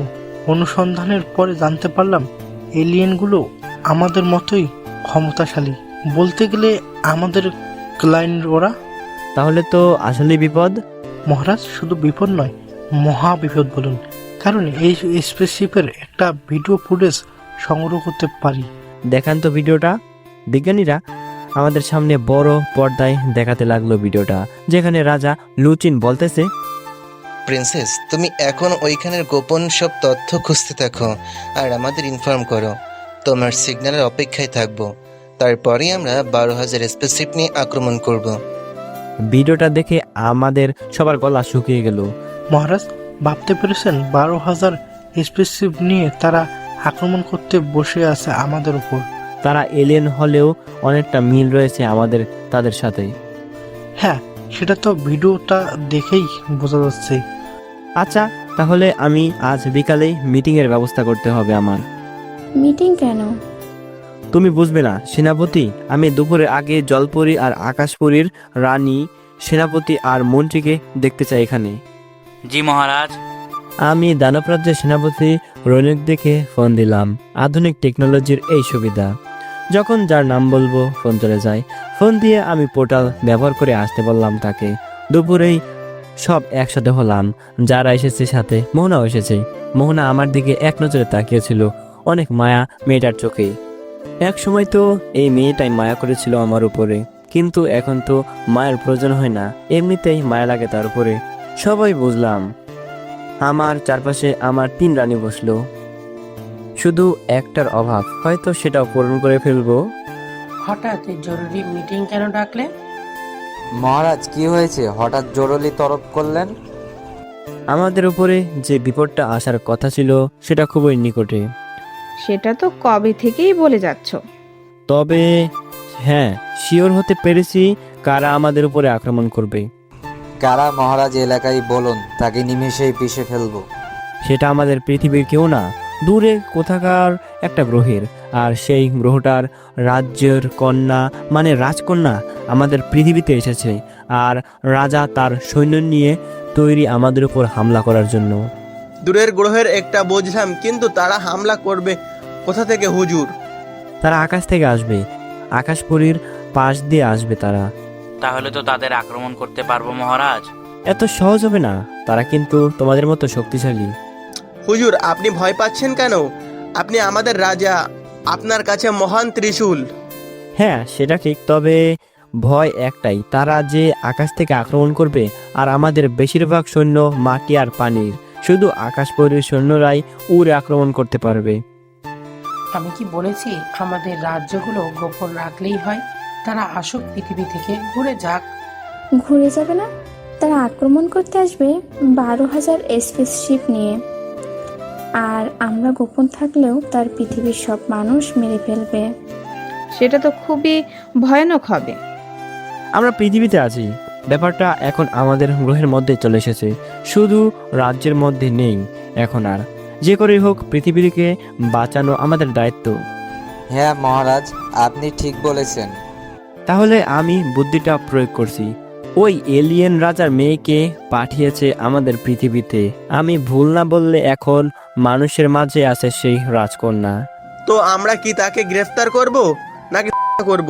অনুসন্ধানের পরে জানতে পারলাম এলিয়েনগুলো আমাদের মতোই ক্ষমতাশালী। বলতে গেলে আমাদের ক্লায়েন্ট ওরা। তাহলে তো আসলে বিপদ। মহারাজ, শুধু বিপদ নয়, মহা বিপদ বলুন, কারণ এই স্পেসশিপের একটা ভিডিও ফুটেজ সংগ্রহ করতে পারি। দেখান তো ভিডিওটা। বিজ্ঞানীরা আমাদের সামনে বড় পর্দায় দেখাতে লাগলো ভিডিওটা, যেখানে রাজা লুচিন বলতেছে, প্রিন্সেস, তুমি এখন ওইখানের গোপন সব তথ্য খুঁজতে থাকো আর আমাদের ইনফর্ম করো। তোমার সিগন্যালের অপেক্ষায় থাকবো। তারপরেই আমরা 12,000 স্পেসশিপ নিয়ে আক্রমণ করব। ভিডিওটা দেখে আমাদের সবার গলা শুকিয়ে গেল। মহারাজ, ভাবতে পেরেছেন 12,000 স্পেসশিপ নিয়ে তারা আক্রমণ করতে বসে আছে আমাদের উপর। তারা এলিয়েন হলেও অনেকটা মিল রয়েছে আমাদের তাদের সাথে। হ্যাঁ, সেটা তো ভিডিওটা দেখেই বোঝা যাচ্ছে। আচ্ছা, তাহলে আমি আজ বিকালেই মিটিং এর ব্যবস্থা করতে হবে আমার। মিটিং কেন? তুমি বুঝবে না সেনাপতি, আমি দুপুরের আগে জলপরি আর আকাশপুরীর রানী, সেনাপতি আর মন্ত্রীকে দেখতে চাই এখানে। জি মহারাজ। আমি দানবরাজ্যের সেনাপতি রনিক দেখে ফোন দিলাম। আধুনিক টেকনোলজির এই সুবিধা, যখন যার নাম বলবো ফোন চলে যায়। ফোন দিয়ে আমি পোর্টাল ব্যবহার করে আসতে বললাম তাকে। দুপুরেই সব একসাথে হলাম। যারা এসেছে সাথে মোহনাও এসেছে। মোহনা আমার দিকে এক নজরে তাকিয়েছিল, অনেক মায়া মেয়েটার চোখে। এক সময় তো এই মেয়েটাই মায়া করেছিল আমার উপরে, কিন্তু এখন তো মায়ের প্রয়োজন হয় না, এমনিতেই মায়া লাগে তার উপরে। সবাই বুঝলাম। আমার চারপাশে আমার 3 রানী বসলো, শুধু একটার অভাব, হয়তো সেটাও পূরণ করে ফেলবো। হঠাৎ এই জরুরি মিটিং কেন ডাকলেন? মহারাজ, কি হয়েছে? হঠাৎ জরুরি তরফ করলেন? আমাদের উপরে যে বিপদটা আসার কথা ছিল সেটা খুবই নিকটে। সেটা তো কবে থেকেই বলে যাচ্ছ। তবে হ্যাঁ, শিওর হতে পেরেছি কারা আমাদের উপরে আক্রমণ করবে। কারা মহারাজ এলাকায় বলুন, তাকে নিমেষেই পিষে ফেলবো। সেটা আমাদের পৃথিবীর কেউ না, দূরে কোথাকার একটা গ্রহের। আর সেই গ্রহটার রাজ্যের কন্যা, মানে রাজকন্যা আমাদের পৃথিবীতে এসেছে, আর রাজা তার সৈন্য নিয়ে তৈরি আমাদের উপর হামলা করার জন্য। দূরের গ্রহের একটা বুঝলাম, কিন্তু তারা হামলা করবে কোথা থেকে হুজুর? তারা আকাশ থেকে আসবে, আকাশপুরীর পাশ দিয়ে আসবে তারা। তাহলে তো তাদের আক্রমণ করতে পারবো মহারাজ। এত সহজ হবে না, তারা কিন্তু তোমাদের মতো শক্তিশালী। হুজুর, আপনি ভয় পাচ্ছেন কেন? আপনি আমাদের রাজা, আপনার কাছে মহান ত্রিশূল। হ্যাঁ, সেটা ঠিক, তবে ভয় একটাই, তারা যে আকাশ থেকে আক্রমণ করবে, আর আমাদের বেশিরভাগ সৈন্য মাটি আর পানির। শুধু আকাশপুরীর সৈন্যরাই উড়ে আক্রমণ করতে পারবে। আমি কি বলেছি আমাদের রাজ্যগুলো গোপন রাখলেই হয়? তারা আসুক পৃথিবী থেকে, ঘুরে যাক। ঘুরে যাবে না, তারা আক্রমণ করতে আসবে 12,000 স্পেসশিপ নিয়ে। আর আমরা গোপন থাকলেও তার পৃথিবীর সব মানুষ মেরে ফেলবে। সেটা তো খুবই ভয়ানক হবে। আমরা পৃথিবীতে আছি, ব্যাপারটা এখন আমাদের গ্রহের মধ্যে চলে এসেছে, শুধু রাজ্যের মধ্যে নেই এখন আর। যে করেই হোক পৃথিবীকে বাঁচানো আমাদের দায়িত্ব। হ্যাঁ মহারাজ, আপনি ঠিক বলেছেন। তাহলে আমি বুদ্ধিটা প্রয়োগ করছি। ওই এলিয়েন রাজার মেয়েকে পাঠিয়েছে আমাদের পৃথিবীতে। আমি ভুল না বললে এখন মানুষের মাঝে আছে সেই রাজকন্যা। তো আমরা কি তাকে গ্রেফতার করব নাকি করব?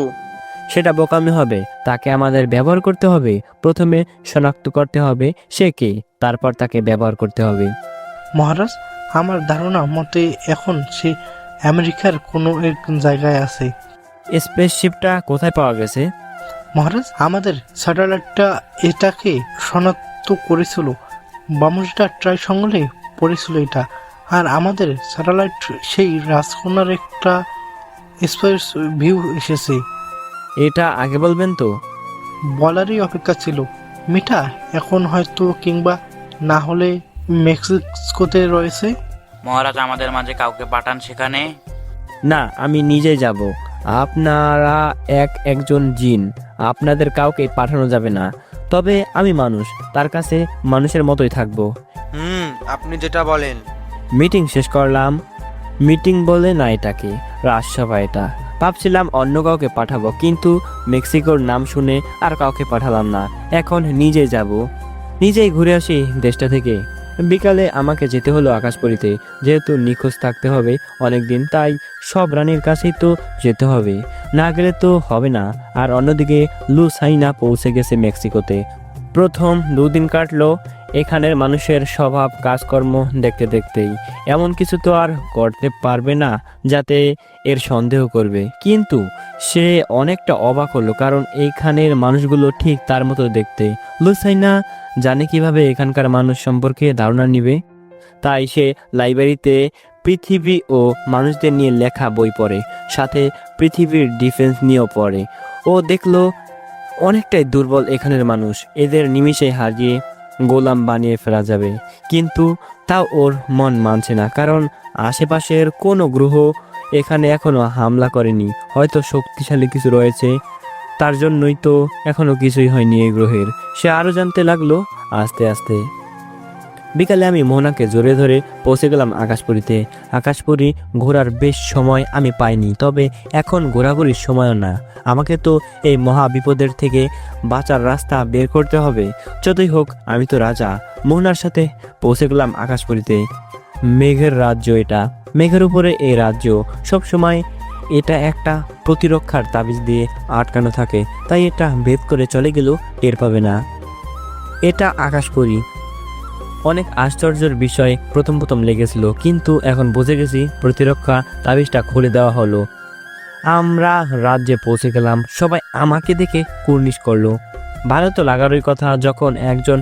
সেটা বোকামি হবে। তাকে আমাদের ব্যবহার করতে হবে। প্রথমে শনাক্ত করতে হবে সে কে, তারপর তাকে ব্যবহার করতে হবে। মহারাজ, আমার ধারণা মতে এখন সে আমেরিকার কোনো এক জায়গায় আছে। স্পেসশিপটা কোথায় পাওয়া গেছে? মহারাজ, আমাদের স্যাটেলাইটটা এটাকে শনাক্ত করেছিল। বামুজটা ট্রাই সঙ্গলে পড়েছিল এটা। আর আমাদের স্যাটেলাইট সেই রাজকন্যার একটা স্পেস ভিউ এসেছে। এটা আগে বলবেন তো। বলারই অপেক্ষা ছিল। মিঠা এখন হয়তো কিংবা না হলে মেক্সিকোতে রয়েছে। মহারাজ, আমাদের মাঝে কাউকে পাঠান সেখানে। না, আমি নিজে যাব। আপনারা একজন জিন, আপনাদের কাউকে পাঠানো যাবে না। তবে আমি মানুষ, তার কাছে মানুষের মতোই থাকবো। আপনি যেটা বলেন। মিটিং শেষ করলাম। মিটিং বলে না এটাকে, রাজসভা এটা। ভাবছিলাম অন্য কাউকে পাঠাবো, কিন্তু মেক্সিকোর নাম শুনে আর কাউকে পাঠালাম না। এখন নিজে যাব, নিজেই ঘুরে আসি দেশটা থেকে। বিকালে আমাকে যেতে হলো আকাশপরীতে, যেহেতু নিখোঁজ থাকতে হবে অনেকদিন, তাই সব রানীর কাছেই তো যেতে হবে, না গেলে তো হবে না। আর অন্যদিকে লুসাইনা পৌঁছে গেছে মেক্সিকোতে। প্রথম 2 দিন কাটলো এখানের মানুষের স্বভাব কাজকর্ম দেখতে দেখতেই। এমন কিছু তো আর করতে পারবে না যাতে এর সন্দেহ করবে। কিন্তু সে অনেকটা অবাক হলো, কারণ এইখানের মানুষগুলো ঠিক তার মতো দেখতে। লুসাইনা জানে কিভাবে এখানকার মানুষ সম্পর্কে ধারণা নিবে। তাই সে লাইব্রেরিতে পৃথিবী ও মানুষদের নিয়ে লেখা বই পড়ে, সাথে পৃথিবীর ডিফেন্স নিয়েও পড়ে। ও দেখলো অনেকটাই দুর্বল এখানের মানুষ, এদের নিমিষে হারিয়ে গোলাম বানিয়ে ফেলা যাবে। কিন্তু তাও ওর মন মানছে না, কারণ আশেপাশের কোনো গ্রহ এখানে এখনো হামলা করেনি। হয়তো শক্তিশালী কিছু রয়েছে, তার জন্যই তো এখনো কিছুই হয়নি এই গ্রহের। সে আরও জানতে লাগলো আস্তে আস্তে। বিকালে আমি মোহনাকে জোরে ধরে পৌঁছে গেলাম আকাশপুরীতে। আকাশপুরী ঘোরার বেশ সময় আমি পাইনি, তবে এখন ঘোরাঘুরির সময়ও না। আমাকে তো এই মহা বিপদের থেকে বাঁচার রাস্তা বের করতে হবে। যতই হোক আমি তো রাজা। মোহনার সাথে পৌঁছে গেলাম আকাশপুরীতে। মেঘের রাজ্য এটা, মেঘের উপরে এই রাজ্য। সবসময় এটা একটা প্রতিরক্ষার তাবিজ দিয়ে আটকানো থাকে, তাই এটা ভেদ করে চলে গেলেও টের পাবে না। এটা আকাশপুরী। অনেক আশ্চর্যের বিষয় প্রথম লেগেছিল, কিন্তু এখন বুঝে গেছি প্রতিরক্ষা তাবিজটা খুলে দেওয়া হলো। আমরা রাজ্যে পৌঁছে গেলাম। সবাই আমাকে দেখে কুর্নিশ করলো। ভালো তো লাগারই কথা, যখন একজন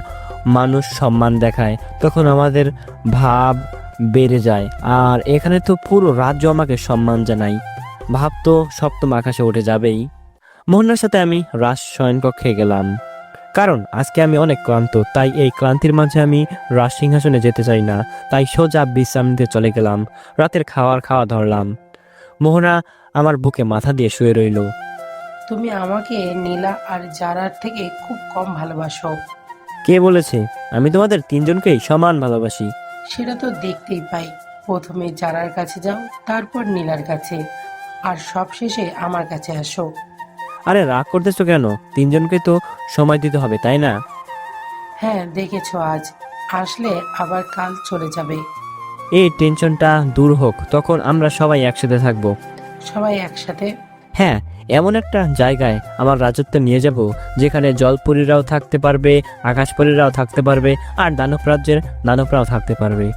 মানুষ সম্মান দেখায় তখন আমাদের ভাব বেড়ে যায়। আর এখানে তো পুরো রাজ্য আমাকে সম্মান জানায়, ভাব তো সপ্তম আকাশে উঠে যাবেই। মোহনার সাথে আমি রাজ শয়নকক্ষে গেলাম, কারণ আজকে আমি অনেক ক্লান্ত। তাই এই ক্লান্তির মাঝে আমি রাজ সিংহাসনে যেতে চাই না, তাই সোজা বিশ্রাম নিতে চলে গেলাম। রাতের খাওয়া ধরলাম। মোহনা আমার বুকে মাথা দিয়ে শুয়ে রইল। তুমি আমাকে নীলা আর জারার থেকে খুব কম ভালোবাসো। কে বলেছে? আমি তোমাদের 3 জনকেই সমান ভালোবাসি। সেটা তো দেখতেই পাই। প্রথমে জারার কাছে যাও, তারপর নীলার কাছে, আর সবশেষে আমার কাছে আসো। আরে রাগ করতেছো কেন? 3 জনকে তো সময় দিতে হবে, তাই না? হ্যাঁ, দেখেছো, আজ আসলে আবার কাল চলে যাবে। এই টেনশনটা দূর হোক, তখন আমরা সবাই একসাথে থাকবো। সবাই একসাথে? হ্যাঁ, এমন একটা জায়গায় আমার রাজত্ব নিয়ে যাব যেখানে জলপরীরাও থাকতে পারবে, আকাশপরীরাও থাকতে পারবে, আর দানব রাজ্যের দানবরাও থাকতে পারবে।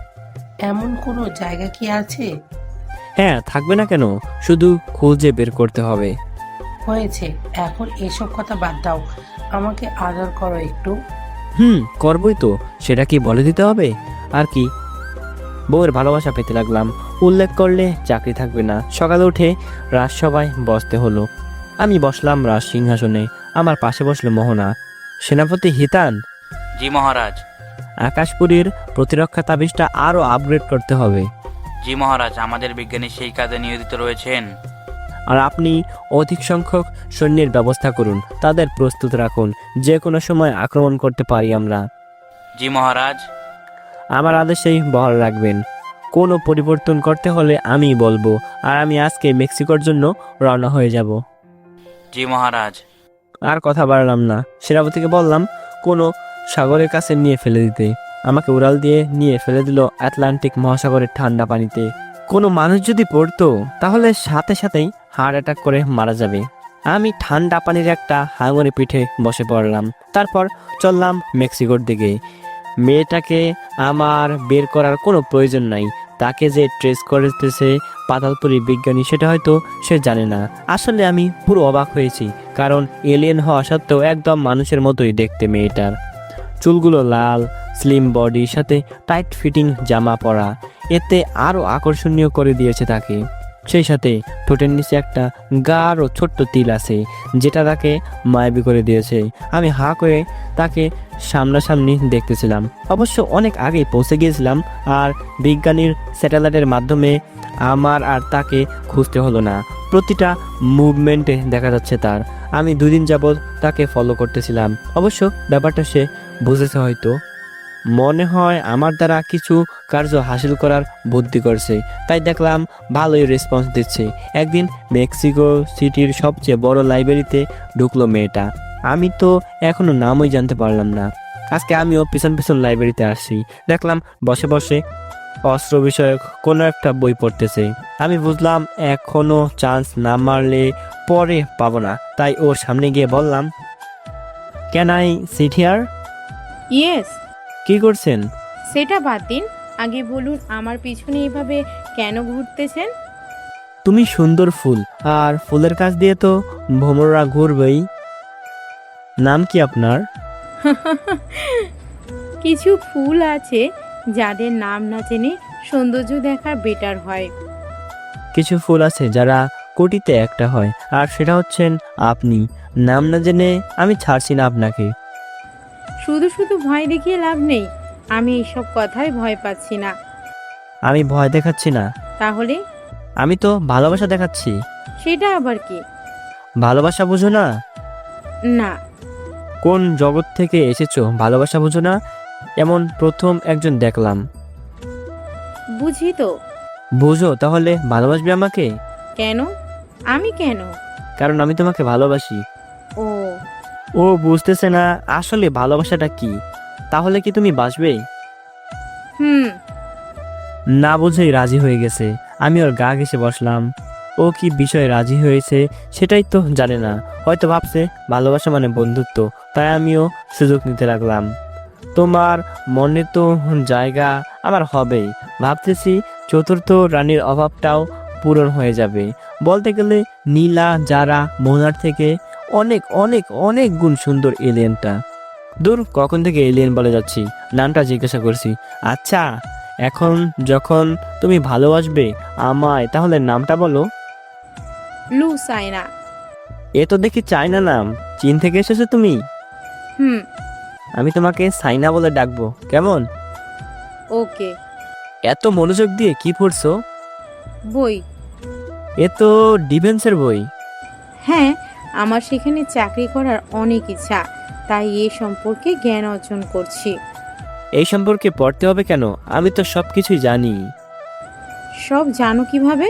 এমন কোনো জায়গা কি আছে? হ্যাঁ, থাকবে না কেন? শুধু খুঁজে বের করতে হবে। হয়েছে, এখন এসব কথা বাদ দাও, আমাকে আদর করো একটু। করবই তো, সেটা কি বলে দিতে হবে? আর কি, বউয়ের ভালোবাসা পেতে লাগলাম। উল্লেখ করলে চাকরি থাকবে না। সকালে উঠে রাজসভায় বসতে হলো। আমি বসলাম রাজ সিংহাসনে, আমার পাশে বসলো মোহনা। সেনাপতি হিতান, জি মহারাজ। আকাশপুরীর প্রতিরক্ষা তাবিজটা আরো আপগ্রেড করতে হবে। জি মহারাজ, আমাদের বিজ্ঞানী সেই কাজে নিয়োজিত রয়েছেন। আর আপনি অধিক সংখ্যক সৈন্যের ব্যবস্থা করুন, তাদের প্রস্তুত রাখুন, যে কোনো সময় আক্রমণ করতে পারি আমরা। জি মহারাজ। আমার আদেশেই বহাল রাখবেন, কোনো পরিবর্তন করতে হলে আমি বলবো। আর আমি আজকে মেক্সিকোর জন্য রওনা হয়ে যাব। জি মহারাজ। আর কথা বাড়লাম না, সেনাপতিকে বললাম কোনো সাগরের কাছে নিয়ে ফেলে দিতে। আমাকে উড়াল দিয়ে নিয়ে ফেলে দিল আটলান্টিক মহাসাগরের ঠান্ডা পানিতে। কোনো মানুষ যদি পড়তো তাহলে সাথে সাথেই হার্ট অ্যাটাক করে মারা যাবে। আমি ঠান্ডা পানির একটা হাঙরে পিঠে বসে পড়লাম। তারপর চললাম মেক্সিকোর দিকে। মেয়েটাকে আমার বের করার কোনো প্রয়োজন নাই। তাকে যে ট্রেস করতেছে পাতালপুরি বিজ্ঞানী, সেটা হয়তো সে জানে না। আসলে আমি পুরো অবাক হয়েছি, কারণ এলিয়েন হওয়া সত্ত্বেও একদম মানুষের মতোই দেখতে মেয়েটার। চুলগুলো লাল, স্লিম বডির সাথে টাইট ফিটিং জামা পরা, এতে আরও আকর্ষণীয় করে দিয়েছে তাকে। সেই সাথে ঠোঁটের নিচে একটা গাঢ় ছোট্ট তিল আছে, যেটা তাকে মায়াবী করে দিয়েছে। আমি হাঁ করে তাকে সামনাসামনি দেখতেছিলাম। অবশ্য অনেক আগেই পৌঁছে গিয়েছিলাম, আর বিজ্ঞানীর স্যাটেলাইটের মাধ্যমে আমার আর তাকে খুঁজতে হলো না। প্রতিটা মুভমেন্টে দেখা যাচ্ছে তার। আমি 2 দিন যাবৎ তাকে ফলো করতেছিলাম। অবশ্য ব্যাপারটা সে বুঝেছে হয়তো। মনে হয় আমার দ্বারা কিছু কার্য হাসিল করার বুদ্ধি করছে, তাই দেখলাম ভালোই রেসপন্স দিচ্ছে। একদিন মেক্সিকো সিটির সবচেয়ে বড় লাইব্রেরিতে ঢুকলো মেয়েটা। আমি তো এখনো নামই জানতে পারলাম না। আজকে আমিও পিছন পিছন লাইব্রেরিতে আসছি, দেখলাম বসে বসে অস্ত্র বিষয়ক কোনো একটা বই পড়তেছে। আমি বুঝলাম এখনো চান্স না মারলে পরে পাবো না, তাই ওর সামনে গিয়ে বললাম, can I sit here? Yes. কি করছেন? সেটা বাদ দিন, আগে বলুন আমার পিছনে এভাবে কেন ঘুরতেছেন? তুমি সুন্দর ফুল, আর ফুলের কাছ দিয়ে তো ভ্রমররা ঘুরবেই। নাম কি আপনার? কিছু ফুল আছে যাদের নাম না জেনে সৌন্দর্য দেখা বেটার হয়। কিছু ফুল আছে যারা কোটিতে একটা হয়, আর সেটা হচ্ছেন আপনি। নাম না জেনে আমি ছাড়ছি না আপনাকে। শুধু শুধু ভয় দেখিয়ে লাভ নেই, আমি এইসব কথায় ভয় পাচ্ছি না। আমি ভয় দেখাচ্ছি না, তাহলে? আমি তো ভালোবাসা দেখাচ্ছি। সেটা আবার কি? ভালোবাসা বুঝো না? না। কোন জগৎ থেকে এসেছো ভালোবাসা বুঝো না? এমন প্রথম একজন দেখলাম। বুঝি তো। বুঝো তাহলে ভালোবাসবে আমাকে? কেন? আমি কেন? কারণ আমি তোমাকে ভালোবাসি। ও ও বুঝতেছে না আসলে ভালোবাসাটা কি। তাহলে কি তুমি বাসবে? হুম। না বুঝেই রাজি হয়ে গেছে। আমি ওর গা ঘেঁষে বসলাম। ও কি বিষয়ে রাজি হয়েছে সেটাই তো জানে না। হয়তো ভাবছে ভালোবাসা মানে বন্ধুত্ব, তাই আমিও সুযোগ নিতে লাগলাম। তোমার মনে তো জায়গা আমার হবেই। ভাবতেছি চতুর্থ রানীর অভাবটাও পূরণ হয়ে যাবে। বলতে গেলে নীলা, যারা, মোহনার থেকে অনেক অনেক অনেক গুণ সুন্দর এলিয়েনটা। দূর, কখন থেকে এলিয়েন বলে যাচ্ছি, নামটা জিজ্ঞাসা করছি। আচ্ছা, এখন যখন তুমি ভালোবাসবে আমায়, তাহলে নামটা বলো। লুসাইনা। এ তো দেখি চায়না নাম। চীন থেকে এসেছো তুমি? হুম। আমি তোমাকে সাইনা বলে ডাকবো, কেমন? ওকে। এত মনোযোগ দিয়ে কি পড়ছো? বই। এ তো ডিফেন্সের বই। হ্যাঁ, আমার সেখানে চাকরি করার অনেক ইচ্ছা, তাই এ সম্পর্কে জ্ঞান অর্জন করছি। এই সম্পর্কে পড়তে হবে কেন? আমি তো সবকিছুই জানি। সব জানো কিভাবে?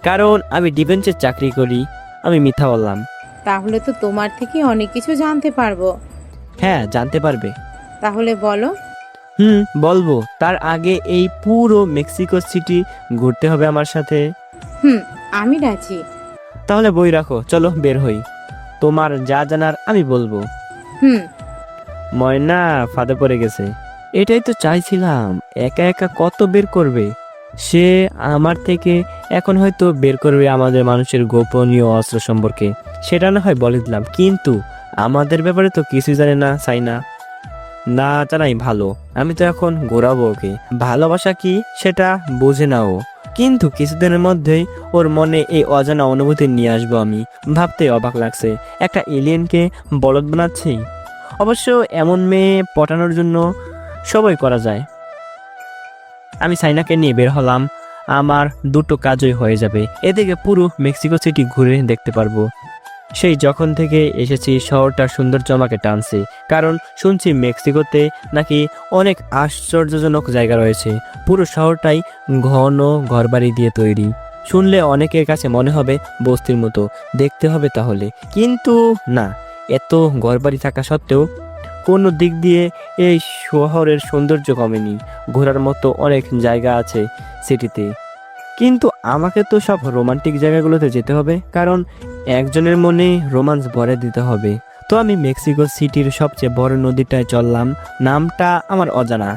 কারণ আমি ডিফেন্সের চাকরি করি। আমি মিথ্যা বললাম? তাহলে তো তোমার থেকে অনেক কিছু জানতে পারবো। হ্যাঁ, জানতে পারবে। তাহলে বলো। বলবো। তার আগে এই পুরো মেক্সিকো সিটি ঘুরতে হবে আমার সাথে। আমি রাজি। তাহলে বই রাখো, চলো বের হই। তোমার যা জানার আমি বলবো। ময়না ফাঁদে পড়ে গেছে। এটাই তো চাইছিলাম। একা একা কত বের করবে সে আমার থেকে। এখন হয়তো বের করবে আমাদের মানুষের গোপনীয় অস্ত্র সম্পর্কে, সেটা না হয় বলে দিলাম, কিন্তু আমাদের ব্যাপারে তো কিছুই জানে না। চাই না জানাই ভালো। আমি তো এখন ঘোরাবো ওকে। ভালোবাসা কি সেটা বোঝে না ও। কিন্তু কিছুদিনের মধ্যেই ওর মনে এই অজানা অনুভূতি নিয়ে আসবো আমি। ভাবতে অবাক লাগছে, একটা এলিয়েনকে বলদ বানাচ্ছি। অবশ্য এমন মেয়ে পটানোর জন্য সবই করা যায়। আমি সাইনাকে নিয়ে বের হলাম, আমার দুটো কাজই হয়ে যাবে। এদিকে পুরো মেক্সিকো সিটি ঘুরে দেখতে পারবো। সেই যখন থেকে এসেছি শহরটার সৌন্দর্য আমাকে টানছে, কারণ শুনছি মেক্সিকোতে নাকি অনেক আশ্চর্যজনক জায়গা রয়েছে। পুরো শহরটাই ঘন ঘরবাড়ি দিয়ে তৈরি। শুনলে অনেকের কাছে মনে হবে বস্তির মতো, দেখতে হবে তাহলে। কিন্তু না, এত ঘরবাড়ি থাকা সত্ত্বেও কোনো দিক দিয়ে এই শহরের সৌন্দর্য কমেনি। ঘোরার মতো অনেক জায়গা আছে সিটিতে, কিন্তু আমাকে তো সব রোমান্টিক জায়গাগুলোতে যেতে হবে, কারণ একজনের মনে রোমান্স ভরে দিতে হবে। তো আমি মেক্সিকো সিটির সবচেয়ে বড় নদীটায় চললাম। নামটা আমার অজানা,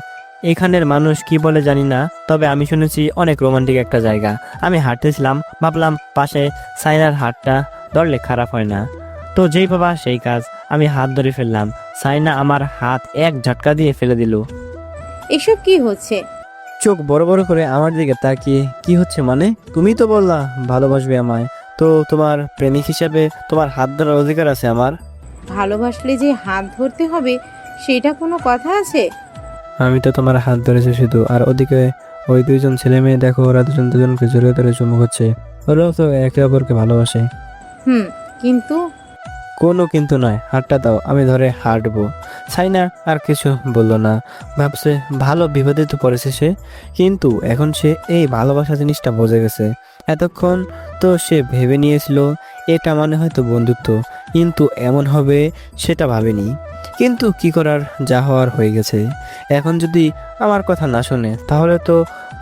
এখানের মানুষ কি বলে জানি না, তবে আমি শুনেছি অনেক রোমান্টিক একটা জায়গা। আমি হাঁটতেছিলাম, ভাবলাম পাশে সাইনার হাতটা ধরলে খারাপ হয় না। তো যেই বাবা সেই কাজ, আমি হাত ধরে ফেললাম। সাইনা আমার হাত এক ঝটকা দিয়ে ফেলে দিল। এসব কি হচ্ছে? চোখ বড় বড় করে আমার দিকে তাকিয়ে, কি হচ্ছে মানে? তুমি তো বললা ভালোবাসবে আমায়, তো তোমার প্রেমিক হিসেবে তোমার হাত ধরার অধিকার আছে আমার। ভালোবাসলে যে হাত ধরতে হবে সেটা কোনো কথা আছে? আমি তো তোমার হাত ধরেছি শুধু, আর ওদিকে ওই দুইজন ছেলে মেয়ে দেখো, ওরা দুজন দুজনকে জড়িয়ে ধরে চুমুক হচ্ছে। ওরাও তো একে অপরকে ভালোবাসে। কিন্তু কোনো কিন্তু নয়, হাতটা দাও, আমি ধরে হাঁটবো। সাইনা আর কিছু বলল না, ভাবছে ভালো বিপদে তো পড়েছে সে, কিন্তু এখন সে এই ভালোবাসা জিনিসটা বুঝে গেছে। এতক্ষণ তো সে ভেবে নিয়েছিল এটা মানে হয়তো বন্ধুত্ব, কিন্তু এমন হবে সেটা ভাবেনি। কিন্তু কি করার, যা হওয়ার হয়ে গেছে। এখন যদি আমার কথা না শোনে তাহলে তো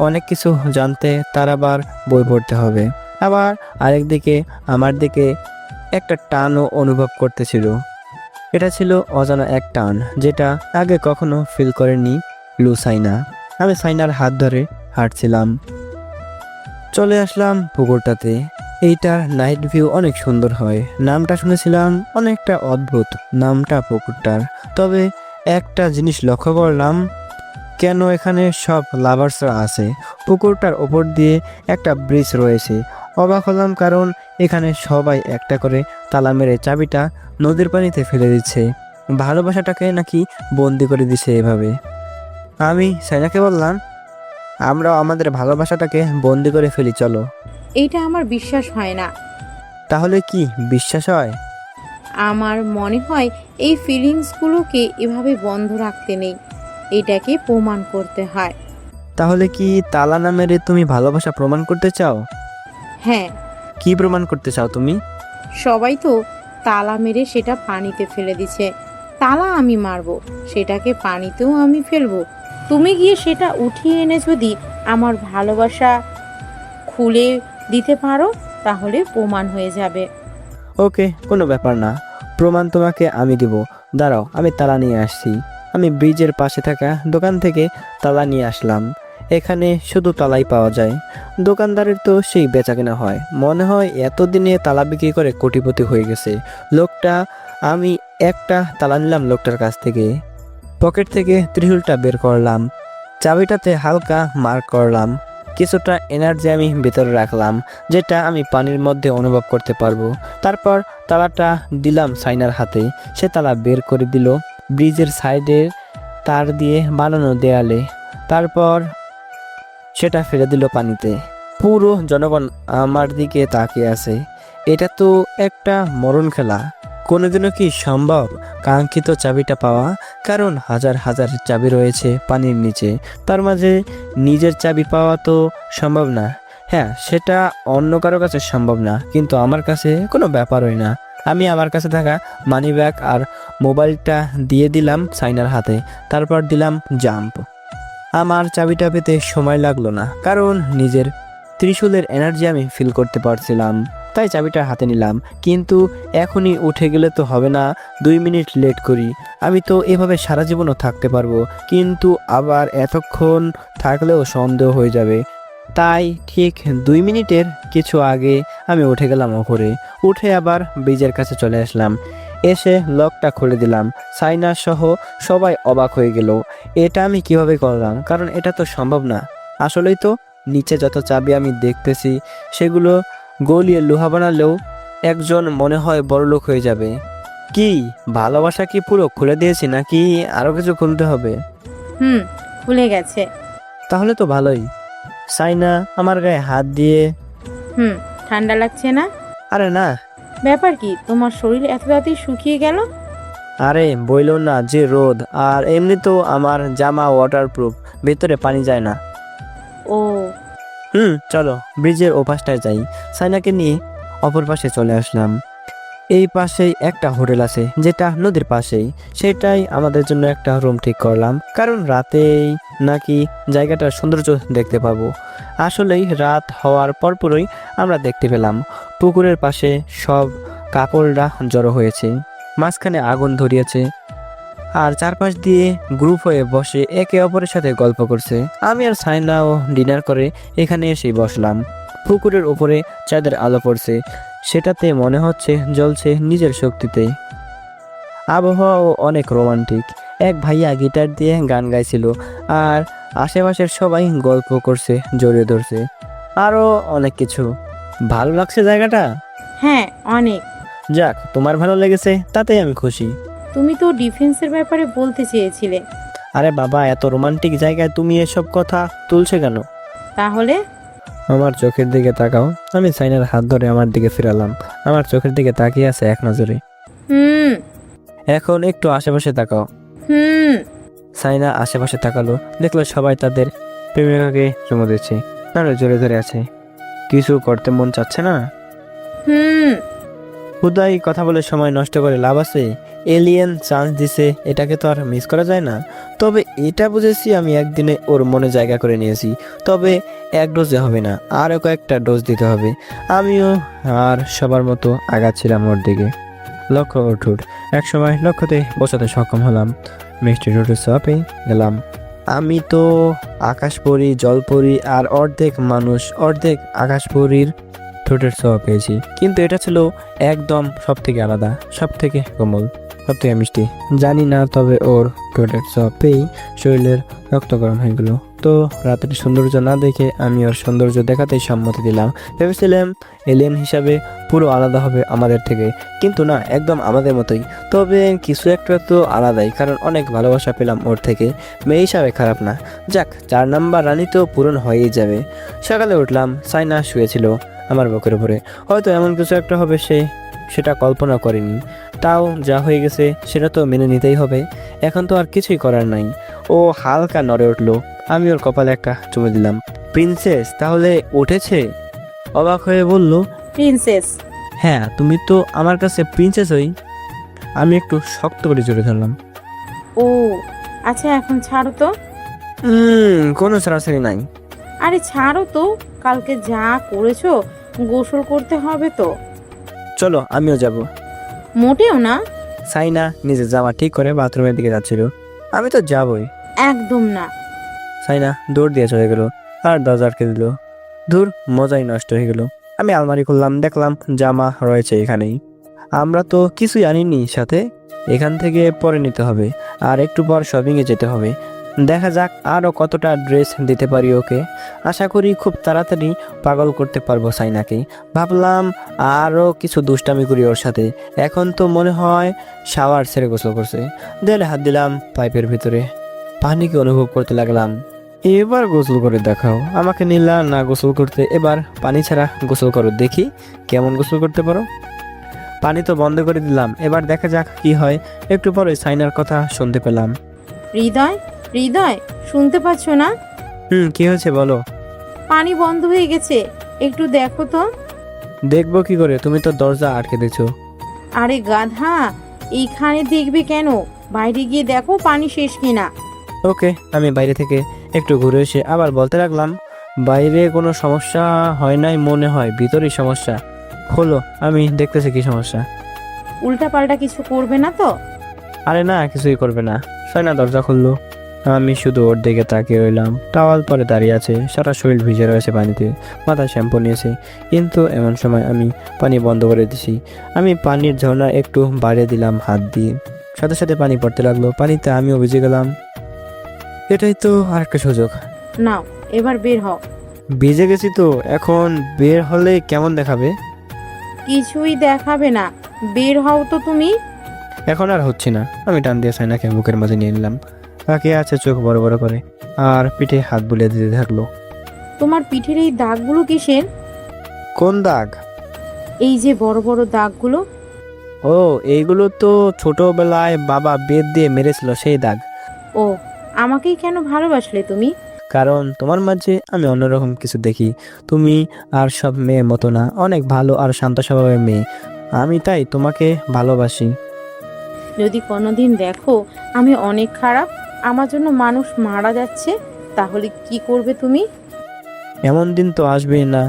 অনেক কিছু জানতে তার আবার বই পড়তে হবে। আবার আরেকদিকে আমার দিকে একটা টানও অনুভব করতেছিল। এটা ছিল অজানা এক টান, যেটা আগে কখনো ফিল করেনি সাইনা। আমি সাইনার হাত ধরে হাঁটছিলাম, চলে আসলাম পুকুরটাতে। এইটার নাইট ভিউ অনেক সুন্দর হয়। নামটা শুনেছিলাম, অনেকটা অদ্ভুত নামটা পুকুরটার। তবে একটা জিনিস লক্ষ্য করলাম, কেন এখানে সব লাভার্সরা আছে। পুকুরটার ওপর দিয়ে একটা ব্রিজ রয়েছে। অবাক হলাম, কারণ এখানে সবাই একটা করে তালা মেরে চাবিটা নদীর পানিতে ফেলে দিচ্ছে। ভালোবাসাটাকে নাকি বন্দি করে দিছে এভাবে। আমি সাইনাকে বললাম, আমরাও আমাদের ভালোবাসাটাকে বন্দি করে ফেলি, চলো। এইটা আমার বিশ্বাস হয় না। তাহলে কি বিশ্বাস হয়? আমার মনে হয় এই ফিলিংসগুলোকে এভাবে বন্ধ রাখতে নেই, এটাকে প্রমাণ করতে হয়। তাহলে কি তালা না মেরে তুমি ভালোবাসা প্রমাণ করতে চাও? হ্যাঁ। কি প্রমাণ করতে চাও তুমি? সবাই তো তালা মেরে সেটা পানিতে ফেলে দিছে, তালা আমি মারবো, সেটাকে পানিতেও আমি ফেলবো। তুমি গিয়ে সেটা উঠিয়ে এনে যদি আমার ভালোবাসা খুলে দিতে পারো তাহলে প্রমাণ হয়ে যাবে। ওকে, কোনো ব্যাপার না, প্রমাণ তোমাকে আমি দিব। দাঁড়াও, আমি তালা নিয়ে আসছি। আমি ব্রিজের পাশে থাকা দোকান থেকে তালা নিয়ে আসলাম। এখানে শুধু তালাই পাওয়া যায়। দোকানদারের তো সেই বেচাকেনা হয়, মনে হয় এতদিনে তালা বিক্রি করে কোটিপতি হয়ে গেছে লোকটা। আমি একটা তালা নিলাম লোকটার কাছ থেকে। পকেট থেকে ত্রিশূলটা বের করলাম, চাবিটাতে হালকা মার্ক করলাম। কিছুটা এনার্জি আমি ভেতরে রাখলাম, যেটা আমি পানির মধ্যে অনুভব করতে পারবো। তারপর তালাটা দিলাম সাইনার হাতে। সে তালা বের করে দিল ব্রিজের সাইডের তার দিয়ে বানানো দেয়ালে। তারপর সেটা ফেলে দিল পানিতে। পুরো জনগণ আমার দিকে তাকিয়ে আছে। এটা তো একটা মরণ খেলা। কোনোদিনও কি সম্ভব কাঙ্ক্ষিত চাবিটা পাওয়া? কারণ হাজার হাজার চাবি রয়েছে পানির নিচে, তার মাঝে নিজের চাবি পাওয়া তো সম্ভব না। হ্যাঁ, সেটা অন্য কারো কাছে সম্ভব না, কিন্তু আমার কাছে কোনো ব্যাপারই না। আমি আমার কাছে থাকা মানি ব্যাগ আর মোবাইলটা দিয়ে দিলাম সাইনার হাতে। তারপর দিলাম জাম্প। আমার চাবিটা পেতে সময় লাগলো না, কারণ নিজের ত্রিশূলের এনার্জি আমি ফিল করতে পারছিলাম। তাই চাবিটা হাতে নিলাম, কিন্তু এখনই উঠে গেলে তো হবে না। 2 মিনিট লেট করি, আমি তো এভাবে সারা জীবনও থাকতে পারবো, কিন্তু আবার এতক্ষণ থাকলেও সন্দেহ হয়ে যাবে। তাই ঠিক 2 মিনিটের কিছু আগে আমি উঠে গেলাম ওপরে। উঠে আবার ব্রিজের কাছে চলে আসলাম। এসে লকটা খুলে দিলাম। সাইনা সহ সবাই অবাক হয়ে গেল। এটা আমি কিভাবে করলাম, কারণ এটা তো সম্ভব না। আসলেই তো নিচে যত চাবি আমি দেখতেছি সেগুলো গলিয়ে লোহা বানালেও একজন মনে হয় বড়লোক হয়ে যাবে। কি ভালোবাসা কি পুরো খুলে দিয়েছি নাকি আরো কিছু খুলতে হবে? খুলে গেছে। তাহলে তো ভালোই। সাইনা আমার গায়ে হাত দিয়ে, ঠান্ডা লাগছে না? আরে না। ব্যাপার কি, তোমার শরীর এত তাড়াতাড়ি শুকিয়ে গেল? আরে বইলো না, যে রোদ, আর এমনি তো আমার জামা ওয়াটারপ্রুফ, ভেতরে পানি যায় না। ও চলো ব্রিজের ওপাশটায় যাই। সাইনাকে নিয়ে অপর পাশে চলে আসলাম। এই পাশেই একটা হোটেল আছে যেটা নদীর পাশেই, সেটাই আমাদের জন্য একটা রুম ঠিক করলাম, কারণ রাতেই নাকি জায়গাটার সৌন্দর্য দেখতে পাবো। আসলেই রাত হওয়ার পরপরই আমরা দেখতে পেলাম পুকুরের পাশে সব কাপড়রা জড়ো হয়েছে, মাঝখানে আগুন ধরিয়েছে, আর চারপাশ দিয়ে গ্রুপ হয়ে বসে একে অপরের সাথে গল্প করছে। আমি আর সাইনাও ডিনার করে এখানে এসে বসলাম। পুকুরের উপরে চাঁদের আলো পড়ছে, সেটাতে মনে হচ্ছে জ্বলছে নিজের শক্তিতে। আবহাওয়াও অনেক রোমান্টিক। এক ভাইয়া গিটার দিয়ে গান গাইছিল, আর আশেপাশের সবাই গল্প করছে, জড়িয়ে ধরছে, আরো অনেক কিছু। ভালো লাগছে জায়গাটা? হ্যাঁ, অনেক। যাক, তোমার ভালো লেগেছে তাতেই আমি খুশি। তুমি তো ডিফেন্সের ব্যাপারে বলতে চেয়েছিলে। আরে বাবা, এত রোমান্টিক জায়গায় তুমি এসব কথা তুলছে কেন? তাহলে আমার চোখের দিকে তাকাও। আমি সাইনার হাত ধরে আমার দিকে ফিরালাম। আমার চোখের দিকে তাকিয়ে আছে এক নজরে। এখন একটু আশেপাশে তাকাও। সাইনা আশেপাশে তাকালো, দেখলো সবাই তাদের প্রেমিকাকে চুমু দিচ্ছে, নাহলে জোরে ধরে আছে। কিছু করতে মন চাচ্ছে না? খুদাই কথা বলে সময় নষ্ট করে লাভ আছে? এলিয়েন চান্স দিছে, এটাকে তো আর মিস করা যায় না। তবে এটা বুঝেছি আমি একদিনে ওর মনে জায়গা করে নিয়েছি। তবে এক ডোজে হবে না, আরও কয়েকটা ডোজ দিতে হবে। আমিও আর সবার মতো আগাচ্ছিলাম ওর দিকে। লক্ষ্য ও ঠোঁট, একসময় লক্ষ্যতে পৌঁছাতে সক্ষম হলাম। মিষ্টি রোডের শপে গেলাম। আমি তো আকাশপরী, জলপরী, আর অর্ধেক মানুষ অর্ধেক আকাশপরীর ঠোঁটের ছোঁয়া পেয়েছি, কিন্তু এটা ছিল একদম সব থেকে আলাদা, সব থেকে কোমল, সব থেকে মিষ্টি। জানি না, তবে ওর ঠোঁটের ছোঁয়া পেয়েই শরীরের রক্ত গরম হয়ে গেল। তো রাতের সৌন্দর্য না দেখে আমি ওর সৌন্দর্য দেখাতেই সম্মতি দিলাম। ভেবেছিলাম এলিয়েন হিসাবে পুরো আলাদা হবে আমাদের থেকে, কিন্তু না, একদম আমাদের মতোই। তবে কিছু একটা তো আলাদাই, কারণ অনেক ভালোবাসা পেলাম ওর থেকে। মেয়ে হিসাবে খারাপ না। যাক, 4 নাম্বার রানী তো পূরণ হয়েই যাবে। সকালে উঠলাম, সাইনা শুয়েছিল আমার বুকের উপরে। হয়তো এমন কিছু একটা হবে সেটা কল্পনা করিনি। তাও যা হয়ে গেছে সেটা তো মেনে নিতেই হবে। এখন তো আর কিছুই করার নাই। ও হালকা নড়ে উঠলো। আমি ওর কপালে একটা চুমু দিলাম। প্রিন্সেস তাহলে উঠেছে? অবাক হয়ে বলল, প্রিন্সেস? হ্যাঁ, তুমি তো আমার কাছে প্রিন্সেস হই। আমি একটু শক্ত করে জড়িয়ে ধরলাম। ও আচ্ছা, এখন ছাড়ো তো। কোনো ছাড়াছাড়ি নাই। আরে ছাড়ো তো, কালকে যা করেছো, গোসল করতে হবে তো। চলো, আমিও যাব। মোটেও না। সাইনা নিজের জামা ঠিক করে বাথরুমের দিকে যাচ্ছিল। আমি তো যাবই। একদম না। সাইনা দৌড় দিয়ে চলে গেল আর দরজা আটকে দিল। দূর, মজাই নষ্ট হয়ে গেল। আমি আলমারি খুললাম, দেখলাম জামা রয়েছে এখানেই। আমরা তো কিছুই আনিনি সাথে, এখান থেকে পরে নিতে হবে। আর একটু পর শপিংয়ে যেতে হবে। দেখা যাক আরও কতটা ড্রেস দিতে পারি ওকে। আশা করি খুব তাড়াতাড়ি পাগল করতে পারবো সাইনাকে। ভাবলাম আরও কিছু দুষ্টামি করি ওর সাথে। এখন তো মনে হয় শাওয়ার ছেড়ে গোসল করছে। দেয়ালে হাত দিলাম, পাইপের ভিতরে পানিকে অনুভব করতে লাগলাম। এবার গোসল করে দেখাও। আমাকে নিলা না গোসল করতে, এবার পানি ছাড়া গোসল করো, দেখি কেমন গোসল করতে পারো। পানি তো বন্ধ করে দিলাম, এবার দেখা যাক কি হয়। একটু পরে সাইনার কথা শুনতে পেলাম। হৃদয়, হৃদয়, শুনতে পাচ্ছ না? কি হয়েছে বলো। পানি বন্ধ হয়ে গেছে, একটু দেখো তো। দেখবো কি করে, তুমি তো দরজা আটকে দিয়েছো। আরে গাধা, এইখানে দেখবে কেন? বাইরে গিয়ে দেখো পানি শেষ কিনা। ওকে, আমি বাইরে থেকে একটু ঘুরে এসে আবার বলতে লাগলাম, বাইরে কোনো সমস্যা হয় নাই মনে হয়, ভিতরেই সমস্যা হলো। আমি দেখতেছি কি সমস্যা। উল্টা পাল্টা কিছু করবে না তো? আরে না, কিছুই করবে না। সাইনা দরজা খুললো। আমি শুধু ওর দিকে তাকিয়ে রইলাম। টাওয়াল পরে দাঁড়িয়ে আছে, সারা শরীর ভিজে রয়েছে পানিতে, মাথায় শ্যাম্পু নিয়েছে। কিন্তু এমন সময় আমি পানি বন্ধ করে দিছি। আমি পানির ঝর্ণা একটু বাড়িয়ে দিলাম হাত দিয়ে, সাথে সাথে পানি পড়তে লাগলো। পানিতে আমিও ভিজে গেলাম। এটাই তো আরেকটা সুযোগ। নাও, এবার বের হও। ভিজে গেছি তো, এখন বের হলে কেমন দেখাবে? কিছুই দেখাবে না, বের হও তো তুমি। এখন আর হচ্ছে না। আমি টান দিয়ে সাইনাকে বুকের মাঝে নিয়ে নিলাম। তাকে আছে চোখ বড় বড় করে আর পিঠে হাত বুলিয়ে দিতে থাকলো। তোমার পিঠের এই দাগগুলো কিসের? কোন দাগ? এই যে বড় বড় দাগগুলো। ও, এইগুলো তো ছোটবেলায় বাবা বেত দিয়ে মেরেছিল, সেই দাগ। ও, আমাকেই কেন ভালোবাসলে তুমি? কারণ তোমার মাঝে আমি অন্যরকম কিছু দেখি। তুমি আর সব মেয়ের মতো না, অনেক ভালো আর শান্ত স্বভাবের মেয়ে। আমি তাই তোমাকে ভালোবাসি। যদি কোনোদিন দেখো আমি অনেক খারাপ, আমার জন্য মানুষ মারা যাচ্ছে, তাহলে কি করবে তুমি? এমন দিন তো আসবেই না।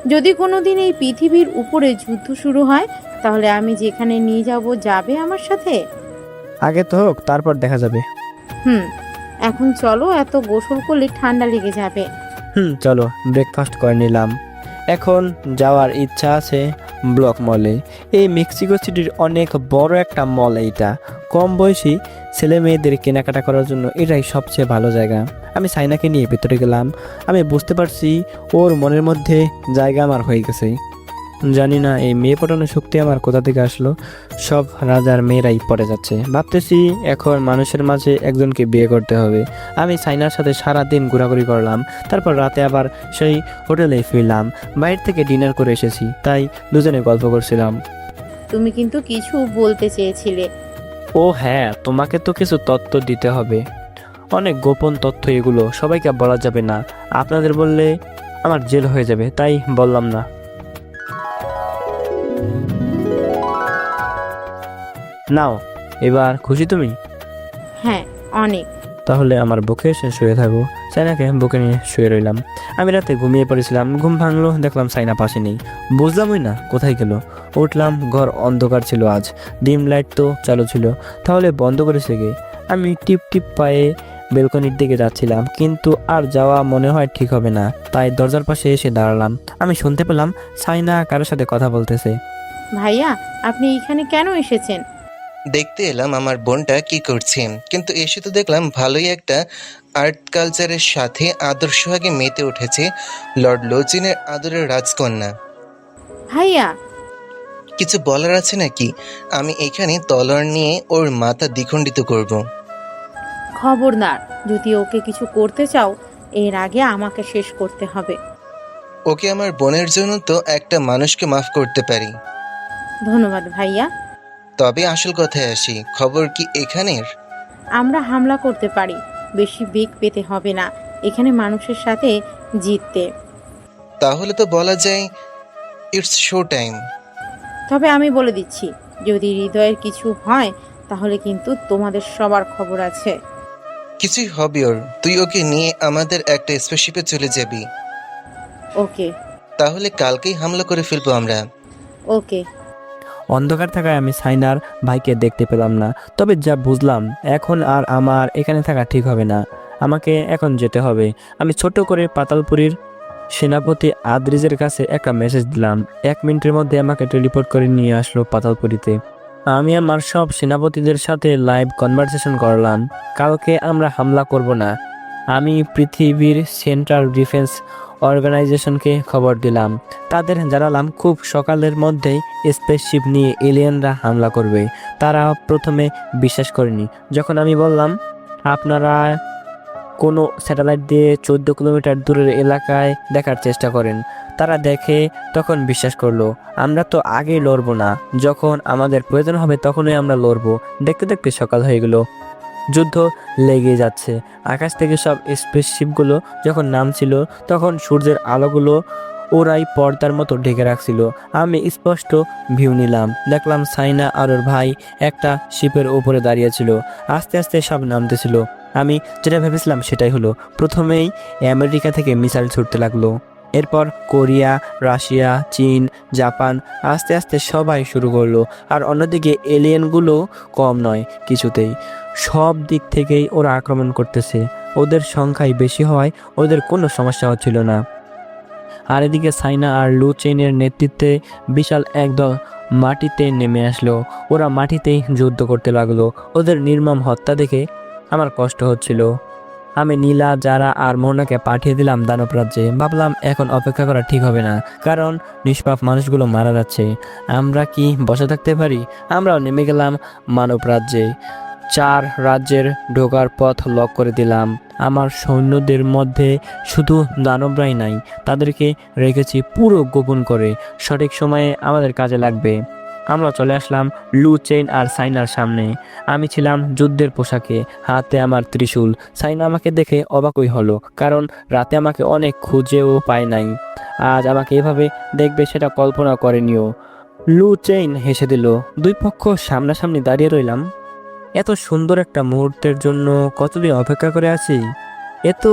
যদি কোনোদিন এই পৃথিবীর উপরে যুদ্ধ শুরু হয়, তাহলে আমি যেখানে নিয়ে যাব, যাবে আমার সাথে? আগে তো হোক, তারপর দেখা যাবে। এখন চলো, এত গোসল করলে ঠান্ডা লেগে যাবে। চলো, ব্রেকফাস্ট করে নিলাম। এখন যাওয়ার ইচ্ছা আছে ব্লক মলে। এই মেক্সিকো সিটির অনেক বড় একটা মল এইটা। কম বয়সী ছেলে মেয়েদের কেনাকাটা করার জন্য এটাই সবচেয়ে ভালো জায়গা। আমি সাইনাকে নিয়ে ভেতরে গেলাম। আমি বুঝতে পারছি ওর মনের মধ্যে জায়গা আমার হয়ে গেছে। জানি না এই মেয়ে পটানোর শক্তি আমার কোথা থেকে আসলো। সব রাজার মেয়েরাই পড়ে যাচ্ছে। ভাবতেছি এখন মানুষের মাঝে একজনকে বিয়ে করতে হবে। আমি সাইনার সাথে সারা দিন ঘোরাঘুরি করলাম। তারপর রাতে আবার সেই হোটেলে ফিরলাম। বাইরে থেকে ডিনার করে এসেছি, তাই দুজনে গল্প করছিলাম। তুমি কিন্তু কিছু বলতে চেয়েছিলে। ও হ্যাঁ, তোমাকে তো কিছু তথ্য দিতে হবে। অনেক গোপন তথ্য এগুলো, সবাইকে বলা যাবে না। আপনাদের বললে আমার জেল হয়ে যাবে, তাই বললাম না। নাও, এবার খুশি তুমি? হ্যাঁ, অনেক। তাহলে আমার বুকে এসে শুয়ে থাকো। সাইনাকে বুকে নিয়ে শুয়ে রইলাম। আমি রাতে ঘুমিয়ে পড়েছিলাম। ঘুম ভাঙলো, দেখলাম সাইনা পাশে নেই। বুঝলামই না কোথায় গেল। উঠলাম, ঘর অন্ধকার ছিল আজ। ডিম লাইট তো চালু ছিল, তাহলে বন্ধ করেছে কে? আমি টিপ টিপ পায়ে বেলকনির দিকে যাচ্ছিলাম, কিন্তু আর যাওয়া মনে হয় ঠিক হবে না, তাই দরজার পাশে এসে দাঁড়ালাম। আমি শুনতে পেলাম সাইনা কারোর সাথে কথা বলতেছে। ভাইয়া, আপনি এখানে কেন এসেছেন? দেখতে এলাম আমার বোনটা কি করছে, কিন্তু এসে তো দেখলাম ভালোই একটা আর্ট কালচারের সাথে আদর্শ আগে মেতে উঠেছে লর্ড লোচিনের আদরের রাজকন্যা। ভাইয়া, কিছু বলার আছে নাকি? আমি এখানে তলোয়ার নিয়ে ওর মাথা দ্বিখণ্ডিত করব। খবরদার, যদি ওকে কিছু করতে চাও, এর আগে আমাকে শেষ করতে হবে। ওকে আমার বোনের জন্য তো একটা মানুষকে মাফ করতে পারি। ধন্যবাদ ভাইয়া। তবে আসল কথায় আসি, খবর কি এখানের? আমরা হামলা করতে পারি, বেশি বেগ পেতে হবে না এখানে মানুষের সাথে জিততে। তাহলে তো বলা যায় ইটস শো টাইম। তবে আমি বলে দিচ্ছি, যদি হৃদয়ের কিছু হয়, তাহলে কিন্তু তোমাদের সবার খবর আছে। কিছুই হবে ওর, তুই ওকে নিয়ে আমাদের একটা স্পেসশিপে চলে যাবি। ওকে। তাহলে কালকেই হামলা করে ফেলবো আমরা। ওকে। অন্ধকার থাকায় আমি সাইনার ভাইকে দেখতে পেলাম না। তবে যা বুঝলাম, এখন আর আমার এখানে থাকা ঠিক হবে না। আমাকে এখন যেতে হবে। আমি ছোট করে পাতালপুরীর সেনাপতি আদ্রিজের কাছে একটা মেসেজ দিলাম। 1 মিনিটের মধ্যে আমাকে টেলিপোর্ট করে নিয়ে আসলো পাতালপুরীতে। আমি আমার সব সেনাপতিদের সাথে লাইভ কনভারসেশন করলাম। কালকে আমরা হামলা করব না। আমি পৃথিবীর সেন্ট্রাল ডিফেন্স অর্গানাইজেশনকে খবর দিলাম। তাদের জানালাম খুব সকালের মধ্যেই স্পেসশিপ নিয়ে এলিয়েনরা হামলা করবে। তারা প্রথমে বিশ্বাস করেনি। যখন আমি বললাম আপনারা কোনো স্যাটেলাইট দিয়ে 14 কিলোমিটার দূরের এলাকায় দেখার চেষ্টা করেন, তারা দেখে তখন বিশ্বাস করলো। আমরা তো আগেই লড়বো না, যখন আমাদের প্রয়োজন হবে তখনই আমরা লড়বো। দেখতে দেখতে সকাল হয়ে গেল। যুদ্ধ লেগে যাচ্ছে। আকাশ থেকে সব স্পেসশিপগুলো যখন নামছিল, তখন সূর্যের আলোগুলো ওরাই পর্দার মতো ঢেকে রাখছিল। আমি স্পষ্ট ভিউ নিলাম। দেখলাম সাইনা আর ওর ভাই একটা শিপের উপরে দাঁড়িয়েছিল। আস্তে আস্তে সব নামতেছিল। আমি যেটা ভেবেছিলাম সেটাই হলো। প্রথমেই আমেরিকা থেকে মিসাইল ছুটতে লাগলো। এরপর কোরিয়া, রাশিয়া, চীন, জাপান আস্তে আস্তে সবাই শুরু করলো। আর অন্যদিকে এলিয়েনগুলো কম নয় কিছুতেই। সব দিক থেকেই ওরা আক্রমণ করতেছে। ওদের সংখ্যাই বেশি হওয়ায় ওদের কোনো সমস্যা হচ্ছিল না। আর এদিকে সাইনা আর লু চেইনের নেতৃত্বে বিশাল একদল মাটিতে নেমে আসলো। ওরা মাটিতেই যুদ্ধ করতে লাগলো। ওদের নির্মম হত্যা দেখে আমার কষ্ট হচ্ছিল। আমি নীলা, যারা আর মোহনাকে পাঠিয়ে দিলাম দানব রাজ্যে। ভাবলাম এখন অপেক্ষা করা ঠিক হবে না, কারণ নিষ্পাপ মানুষগুলো মারা যাচ্ছে। আমরা কি বসে থাকতে পারি? আমরাও নেমে গেলাম মানব রাজ্যে। 4 রাজ্যের ঢোকার পথ লক করে দিলাম। আমার সৈন্যদের মধ্যে শুধু দানবরাই নাই, তাদেরকে রেখেছি পুরো গোপন করে। সঠিক সময়ে আমাদের কাজে লাগবে। আমরা চলে আসলাম লু চেইন আর সাইনার সামনে। আমি ছিলাম যুদ্ধের পোশাকে, হাতে আমার ত্রিশূল। সাইনা আমাকে দেখে অবাকই হলো, কারণ রাতে আমাকে অনেক খুঁজেও পায় নাই। আজ আমাকে এভাবে দেখবে সেটা কল্পনা করেনিও। লু চেইন হেসে দিল। দুই পক্ষ সামনাসামনি দাঁড়িয়ে রইলাম। এত সুন্দর একটা মুহূর্তের জন্য কতদিন অপেক্ষা করে আছি। এত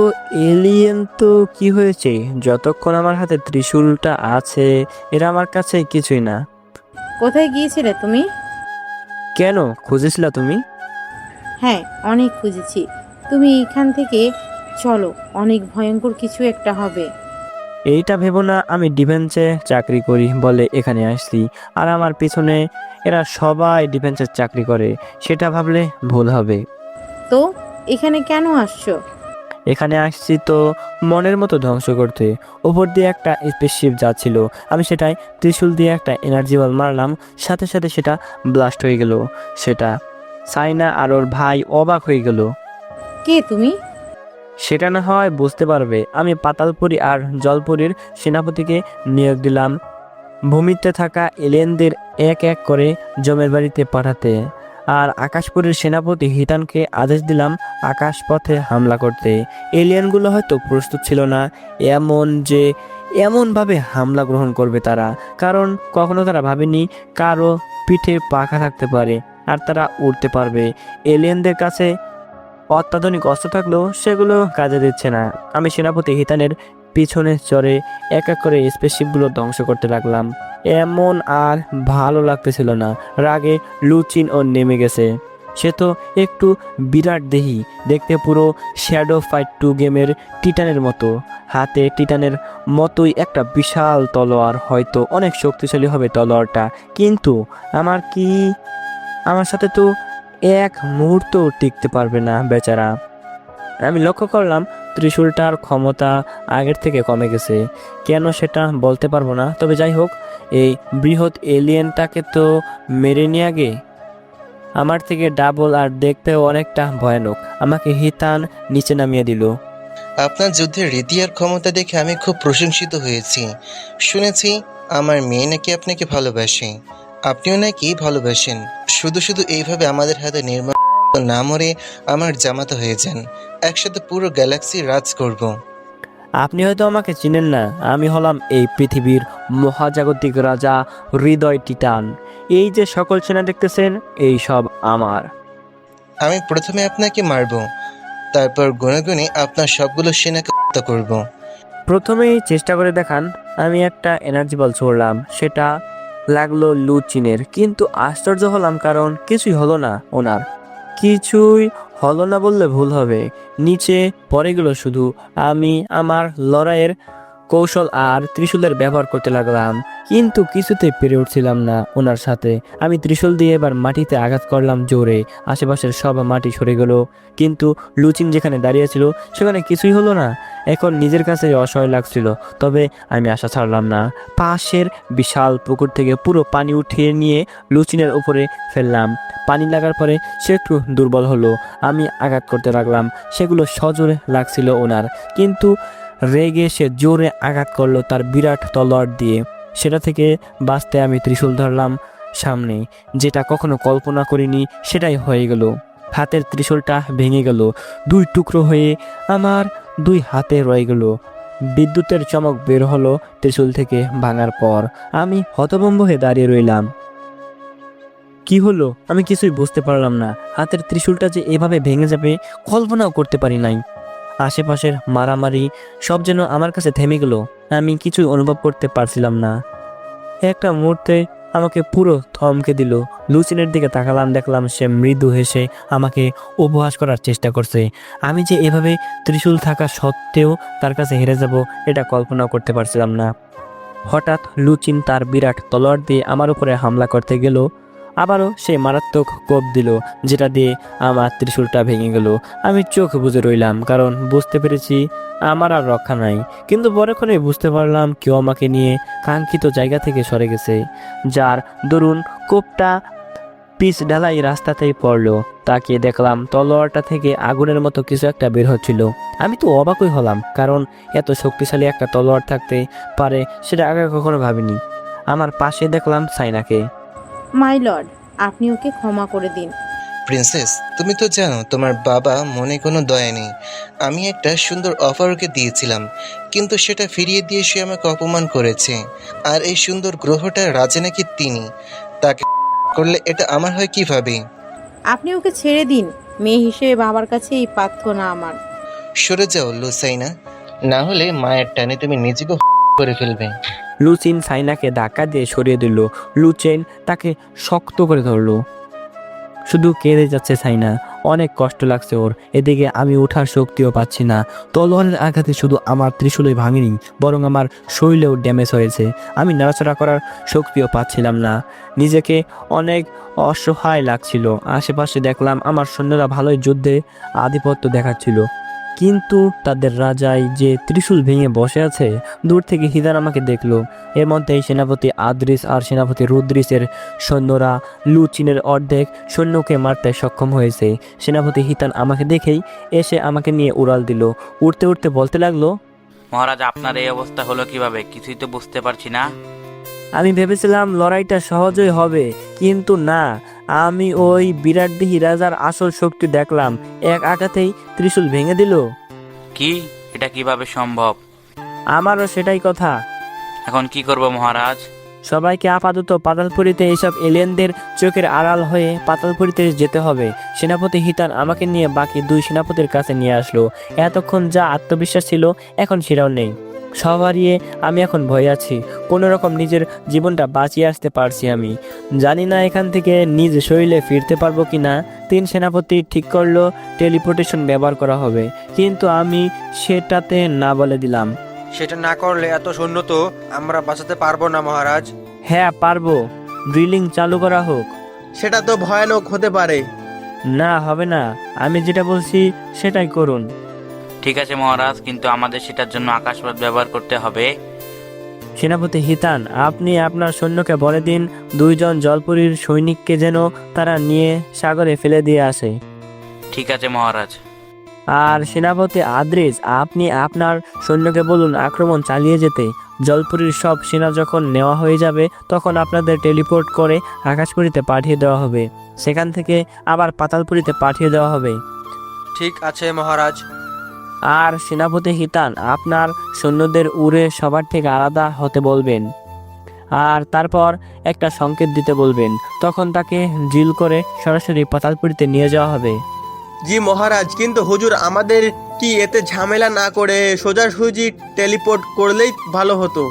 এলিয়েন তো কি হয়েছে, যতক্ষণ আমার হাতে ত্রিশূলটা আছে এরা আমার কাছে কিছুই না। কোথায় গিয়েছিলে তুমি? কেন খুঁজেছিলা তুমি? হ্যাঁ, অনেক খুঁজেছি। তুমি এখান থেকে চলো, অনেক ভয়ঙ্কর কিছু একটা হবে। এইটা ভেবো না আমি ডিফেন্সে চাকরি করি বলে এখানে আসছি, আর আমার পিছনে এরা সবাই ডিফেন্সের চাকরি করে, সেটা ভাবলে ভুল হবে। তো এখানে কেন আসছো? এখানে আসছি তো মনের মতো ধ্বংস করতে। ওপর দিয়ে একটা স্পেসশিপ যাচ্ছিল, আমি সেটাই ত্রিশূল দিয়ে একটা এনার্জি বল মারলাম, সাথে সাথে সেটা ব্লাস্ট হয়ে গেল। সেটা সাইনা আর ওর ভাই অবাক হয়ে গেল। কে তুমি? সেটা না হয় বুঝতে পারবে। আমি পাতালপুরী আর জলপুরীর সেনাপতিকে নিয়োগ দিলাম ভূমিতে থাকা এলিয়েনদের এক এক করে জমের বাড়িতে পাঠাতে, আর আকাশপুরীর সেনাপতি হিতানকে আদেশ দিলাম আকাশপথে হামলা করতে। এলিয়েনগুলো হয়তো প্রস্তুত ছিল না এমনভাবে হামলা গ্রহণ করবে তারা, কারণ কখনো তারা ভাবেনি কারো পিঠে পাখা থাকতে পারে আর তারা উড়তে পারবে। এলিয়েনদের কাছে অত্যাধুনিক অস্ত্র থাকলেও সেগুলো কাজে দিচ্ছে না। আমি সেনাপতি হিতানের পিছনে চড়ে এক এক করে স্পেসশিপগুলো ধ্বংস করতে লাগলাম। এমন আর ভালো লাগতেছিল না। রাগে লুচিন ও নেমে গেছে। সে তো একটু বিরাট দেহি, দেখতে পুরো শ্যাডো ফাইট 2 গেমের টিটানের মতো। হাতে টিটানের মতোই একটা বিশাল তলোয়ার, হয়তো অনেক শক্তিশালী হবে তলোয়ারটা, কিন্তু আমার সাথে তো এক মুহূর্ত টিকতে পারবে না বেচারা। আমি লক্ষ্য করলাম ত্রিশূলটার ক্ষমতা আগের থেকে কমে গেছে। কেন সেটা বলতে পারবো না, তবে যাই হোক, এই বৃহৎ এলিয়েনটাকে তো মেরে নিয়ে আগে আমার থেকে ডাবল আর দেখতেও অনেকটা ভয়ানক। আমাকে হিতান নিচে নামিয়ে দিল। আপনার যুদ্ধের রীতি আর ক্ষমতা দেখে আমি খুব প্রশংসিত হয়েছি। শুনেছি আমার মেয়ে নাকি আপনাকে ভালোবাসে, আপনিও নাকি ভালোবাসেন। শুধু শুধু এইভাবে আমাদের হাতে নির্মাণ না মরে আমার জামাতা হয়ে যান, একসাথে পুরো গ্যালাক্সি রাজ করব। আপনি হয়তো আমাকে চিনেন না, আমি হলাম এই পৃথিবীর মহাজাগতিক রাজা হৃদয় টিটান। এই যে সকল সেনা দেখতেছেন, এই সব আমার। আমি প্রথমে আপনাকে মারব, তারপর গুনে গুনে আপনার সবগুলো সেনাকে হত্যা করব। প্রথমেই চেষ্টা করে দেখান। আমি একটা এনার্জি বল ছড়লাম, সেটা লাগলো লুচিনের, কিন্তু আশ্চর্য হলাম কারণ কিছুই হলো না। ওনার কিছুই হলো না বললে ভুল হবে, নিচে পড়ে গেল শুধু। আমি আমার লড়াইয়ের কৌশল আর ত্রিশূলের ব্যবহার করতে লাগলাম, কিন্তু কিছুতেই পেরে উঠছিলাম না ওনার সাথে। আমি ত্রিশূল দিয়ে এবার মাটিতে আঘাত করলাম জোরে, আশেপাশের সব মাটি সরে গেল, কিন্তু লুচিন যেখানে দাঁড়িয়েছিল সেখানে কিছুই হলো না। এখন নিজের কাছে অসহায় লাগছিল, তবে আমি আশা ছাড়লাম না। পাশের বিশাল পুকুর থেকে পুরো পানি উঠিয়ে নিয়ে লুচিনের উপরে ফেললাম। পানি লাগার পরে সে একটু দুর্বল হলো। আমি আঘাত করতে লাগলাম, সেগুলো সজোরে লাগছিল ওনার, কিন্তু রেগে সে জোরে আঘাত করলো তার বিরাট তলোয়ার দিয়ে। সেটা থেকে বাঁচতে আমি ত্রিশূল ধরলাম সামনে, যেটা কখনো কল্পনা করিনি সেটাই হয়ে গেল। হাতের ত্রিশূলটা ভেঙে গেল, 2 টুকরো হয়ে আমার 2 হাতে রয়ে গেল। বিদ্যুতের চমক বের হলো ত্রিশূল থেকে ভাঙার পর। আমি হতভম্ব হয়ে দাঁড়িয়ে রইলাম। কি হলো আমি কিছুই বুঝতে পারলাম না। হাতের ত্রিশূলটা যে এভাবে ভেঙে যাবে কল্পনাও করতে পারি নাই। আশেপাশের মারামারি সব যেন আমার কাছে থেমে গেল, আমি কিছুই অনুভব করতে পারছিলাম না। একটা মুহূর্তে আমাকে পুরো থমকে দিল। লুচিনের দিকে তাকালাম, দেখলাম সে মৃদু হেসে আমাকে উপহাস করার চেষ্টা করছে। আমি যে এভাবে ত্রিশূল থাকা সত্ত্বেও তার কাছে হেরে যাব এটা কল্পনা করতে পারছিলাম না। হঠাৎ লুচিন তার বিরাট তলোয়ার দিয়ে আমার উপরে হামলা করতে গেল। আবারও সেই মারাত্মক কোপ দিল, যেটা দিয়ে আমার ত্রিশূলটা ভেঙে গেল। আমি চোখ বুজে রইলাম, কারণ বুঝতে পেরেছি আমার আর রক্ষা নাই। কিন্তু পরেক্ষণে বুঝতে পারলাম কেউ আমাকে নিয়ে কাঙ্ক্ষিত জায়গা থেকে সরে গেছে, যার দরুন কোপটা পিচ ঢালাই রাস্তাতেই পড়লো। তাকিয়ে দেখলাম তলোয়ারটা থেকে আগুনের মতো কিছু একটা বের হচ্ছিল। আমি তো অবাকই হলাম, কারণ এত শক্তিশালী একটা তলোয়ার থাকতে পারে সেটা আগে কখনো ভাবিনি। আমার পাশে দেখলাম সাইনাকে। মাই লর্ড, আপনি ওকে ক্ষমা করে দিন। প্রিন্সেস, তুমি তো জানো তোমার বাবা মনে কোনো দয়া নেই। আমি একটা সুন্দর অফার ওকে দিয়েছিলাম, কিন্তু সেটা ফিরিয়ে দিয়ে সে আমাকে অপমান করেছে। আর এই সুন্দর গ্রহটার রাজা নাকি তিনি, তাকে করলে এটা আমার হয় কিভাবে? আপনি ওকে ছেড়ে দিন। মেয়ে হিসেবে বাবার কাছে এই পাত্র না আমার। সরে যাও লুসাইনা, না হলে মায়ের টানে তুমি নিজেকে করে ফেলবে। লুচিন সাইনাকে ধাক্কা দিয়ে সরিয়ে দিল। লুচেন তাকে শক্ত করে ধরলো। শুধু কেঁদে যাচ্ছে সাইনা, অনেক কষ্ট লাগছে ওর। এদিকে আমি ওঠার শক্তিও পাচ্ছি না। তলোয়ারের আঘাতে শুধু আমার ত্রিশূলই ভাঙেনি, বরং আমার শরীরেও ড্যামেজ হয়েছে। আমি নাড়াচাড়া করার শক্তিও পাচ্ছিলাম না। নিজেকে অনেক অসহায় লাগছিল। আশেপাশে দেখলাম আমার সৈন্যরা ভালোই যুদ্ধে আধিপত্য দেখাচ্ছিল, কিন্তু তাদের রাজাই যে ত্রিশূল ভেঙে বসে আছে। দূর থেকে হিদান আমাকে দেখলো। এর মধ্যেই সেনাপতি আদ্রিস আর সেনাপতি রুদ্রিসের সৈন্যরা লুচিনের অর্ধেক সৈন্যকে মারতে সক্ষম হয়েছে। সেনাপতি হিতান আমাকে দেখেই এসে আমাকে নিয়ে উড়াল দিল। উড়তে উড়তে বলতে লাগলো, মহারাজ, আপনার এই অবস্থা হলো কিভাবে? কিছুই তো বুঝতে পারছি না। আমি ভেবেছিলাম লড়াইটা সহজই হবে, কিন্তু না। আমি ওই বিরাটদেহী রাজার আসল শক্তি দেখলাম। এক আঘাতেই ত্রিশূল ভেঙে দিল। কি? এটা কিভাবে সম্ভব? আমারও সেটাই কথা। এখন কি করব মহারাজ? সবাইকে আপাতত পাতালপুরীতে এইসব এলিয়েনদের চোখের আড়াল হয়ে পাতালপুরীতে যেতে হবে। সেনাপতি হিতান আমাকে নিয়ে বাকি 2 সেনাপতির কাছে নিয়ে আসলো। এতক্ষণ যা আত্মবিশ্বাস ছিল এখন সেটাও নেই। সবারিয়ে আমি এখন ভয়ে আছি। কোনো রকম নিজের জীবনটা বাঁচিয়ে আসতে পারছি আমি। জানি না এখান থেকে নিজ শরীরে ফিরতে পারবো কি না। 3 সেনাপতি ঠিক করলো টেলিপোর্টেশন ব্যবহার করা হবে, কিন্তু আমি সেটাতে না বলে দিলাম। সেটা না করলে এত সৈন্য তো আমরা বাঁচাতে পারবো না মহারাজ। হ্যাঁ পারবো, ড্রিলিং চালু করা হোক। সেটা তো ভয়ানক হতে পারে। না হবে না, আমি যেটা বলছি সেটাই করুন। ঠিক আছে মহারাজ, কিন্তু আমাদের সেটার জন্য আকাশপথ ব্যবহার করতে হবে। সেনাপতি হিতান, আপনি আপনার সৈন্যকে বলে দিন 2 জন জলপুরীর সৈনিককে যেন তারা নিয়ে সাগরে ফেলে দিয়ে আসে। ঠিক আছে মহারাজ। আর সেনাপতি আদ্রিস, আপনি আপনার সৈন্যকে বলুন আক্রমণ চালিয়ে যেতে। জলপুরীর সব সেনা যখন নেওয়া হয়ে যাবে তখন আপনাদের টেলিপোর্ট করে আকাশপুরীতে পাঠিয়ে দেওয়া হবে। সেখান থেকে আবার পাতালপুরীতে পাঠিয়ে দেওয়া হবে। ঠিক আছে মহারাজ। আর সেনাপতি হিতান, আপনার সৈন্যদের উড়ে সবার থেকে আলাদা হতে বলবেন, আর তারপর একটা সংকেত দিতে বলবেন। তখন তাকে ড্রিল করে সরাসরি পাতালপুরীতে নিয়ে যাওয়া হবে। জি মহারাজ, কিন্তু হুজুর আমাদের কি এতে ঝামেলা না করে সোজাসুজি টেলিপোর্ট করলেই ভালো হতো?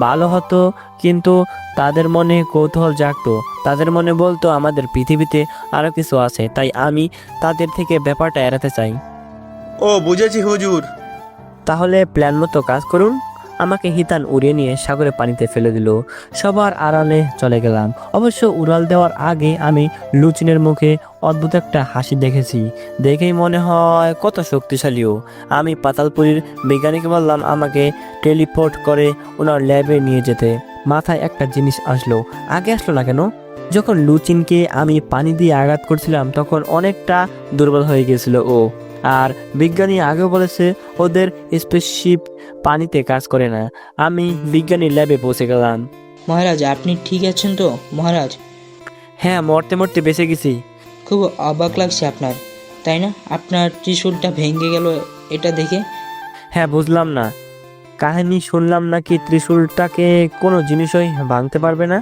ভালো হতো, কিন্তু তাদের মনে কৌতূহল জাগতো। তাদের মনে বলতো আমাদের পৃথিবীতে আরো কিছু আছে, তাই আমি তাদের থেকে ব্যাপারটা এড়াতে চাই। ও বুঝেছি হুজুর। তাহলে প্ল্যান মতো কাজ করুন। আমাকে হিতান উড়িয়ে নিয়ে সাগরে পানিতে ফেলে দিল। সবার আড়ালে চলে গেলাম। অবশ্য উড়াল দেওয়ার আগে আমি লুচিনের মুখে অদ্ভুত একটা হাসি দেখেছি। দেখেই মনে হয় কত শক্তিশালীও। আমি পাতালপুরীর বিজ্ঞানীকে বললাম আমাকে টেলিপোর্ট করে ওনার ল্যাবে নিয়ে যেতে। মাথায় একটা জিনিস আসলো, আগে আসলো না কেন? যখন লুচিনকে আমি পানি দিয়ে আঘাত করছিলাম তখন অনেকটা দুর্বল হয়ে গেছিল ও। আর বিজ্ঞানী আগেও বলেছে ওদের স্পেসশিপ পানিতে কাজ করে না। আমি বিজ্ঞানীর ল্যাবে পৌঁছে গেলাম। মহারাজ, আপনি ঠিক আছেন তো মহারাজ? হ্যাঁ, মরতে মরতে বেঁচে গেছি। খুব অবাক লাগছে আপনার, তাই না? আপনার ত্রিশূলটা ভেঙে গেল এটা দেখে। হ্যাঁ, বুঝলাম না, কাহিনী শুনলাম নাকি ত্রিশূলটাকে কোনো জিনিসই ভাঙতে পারবে না।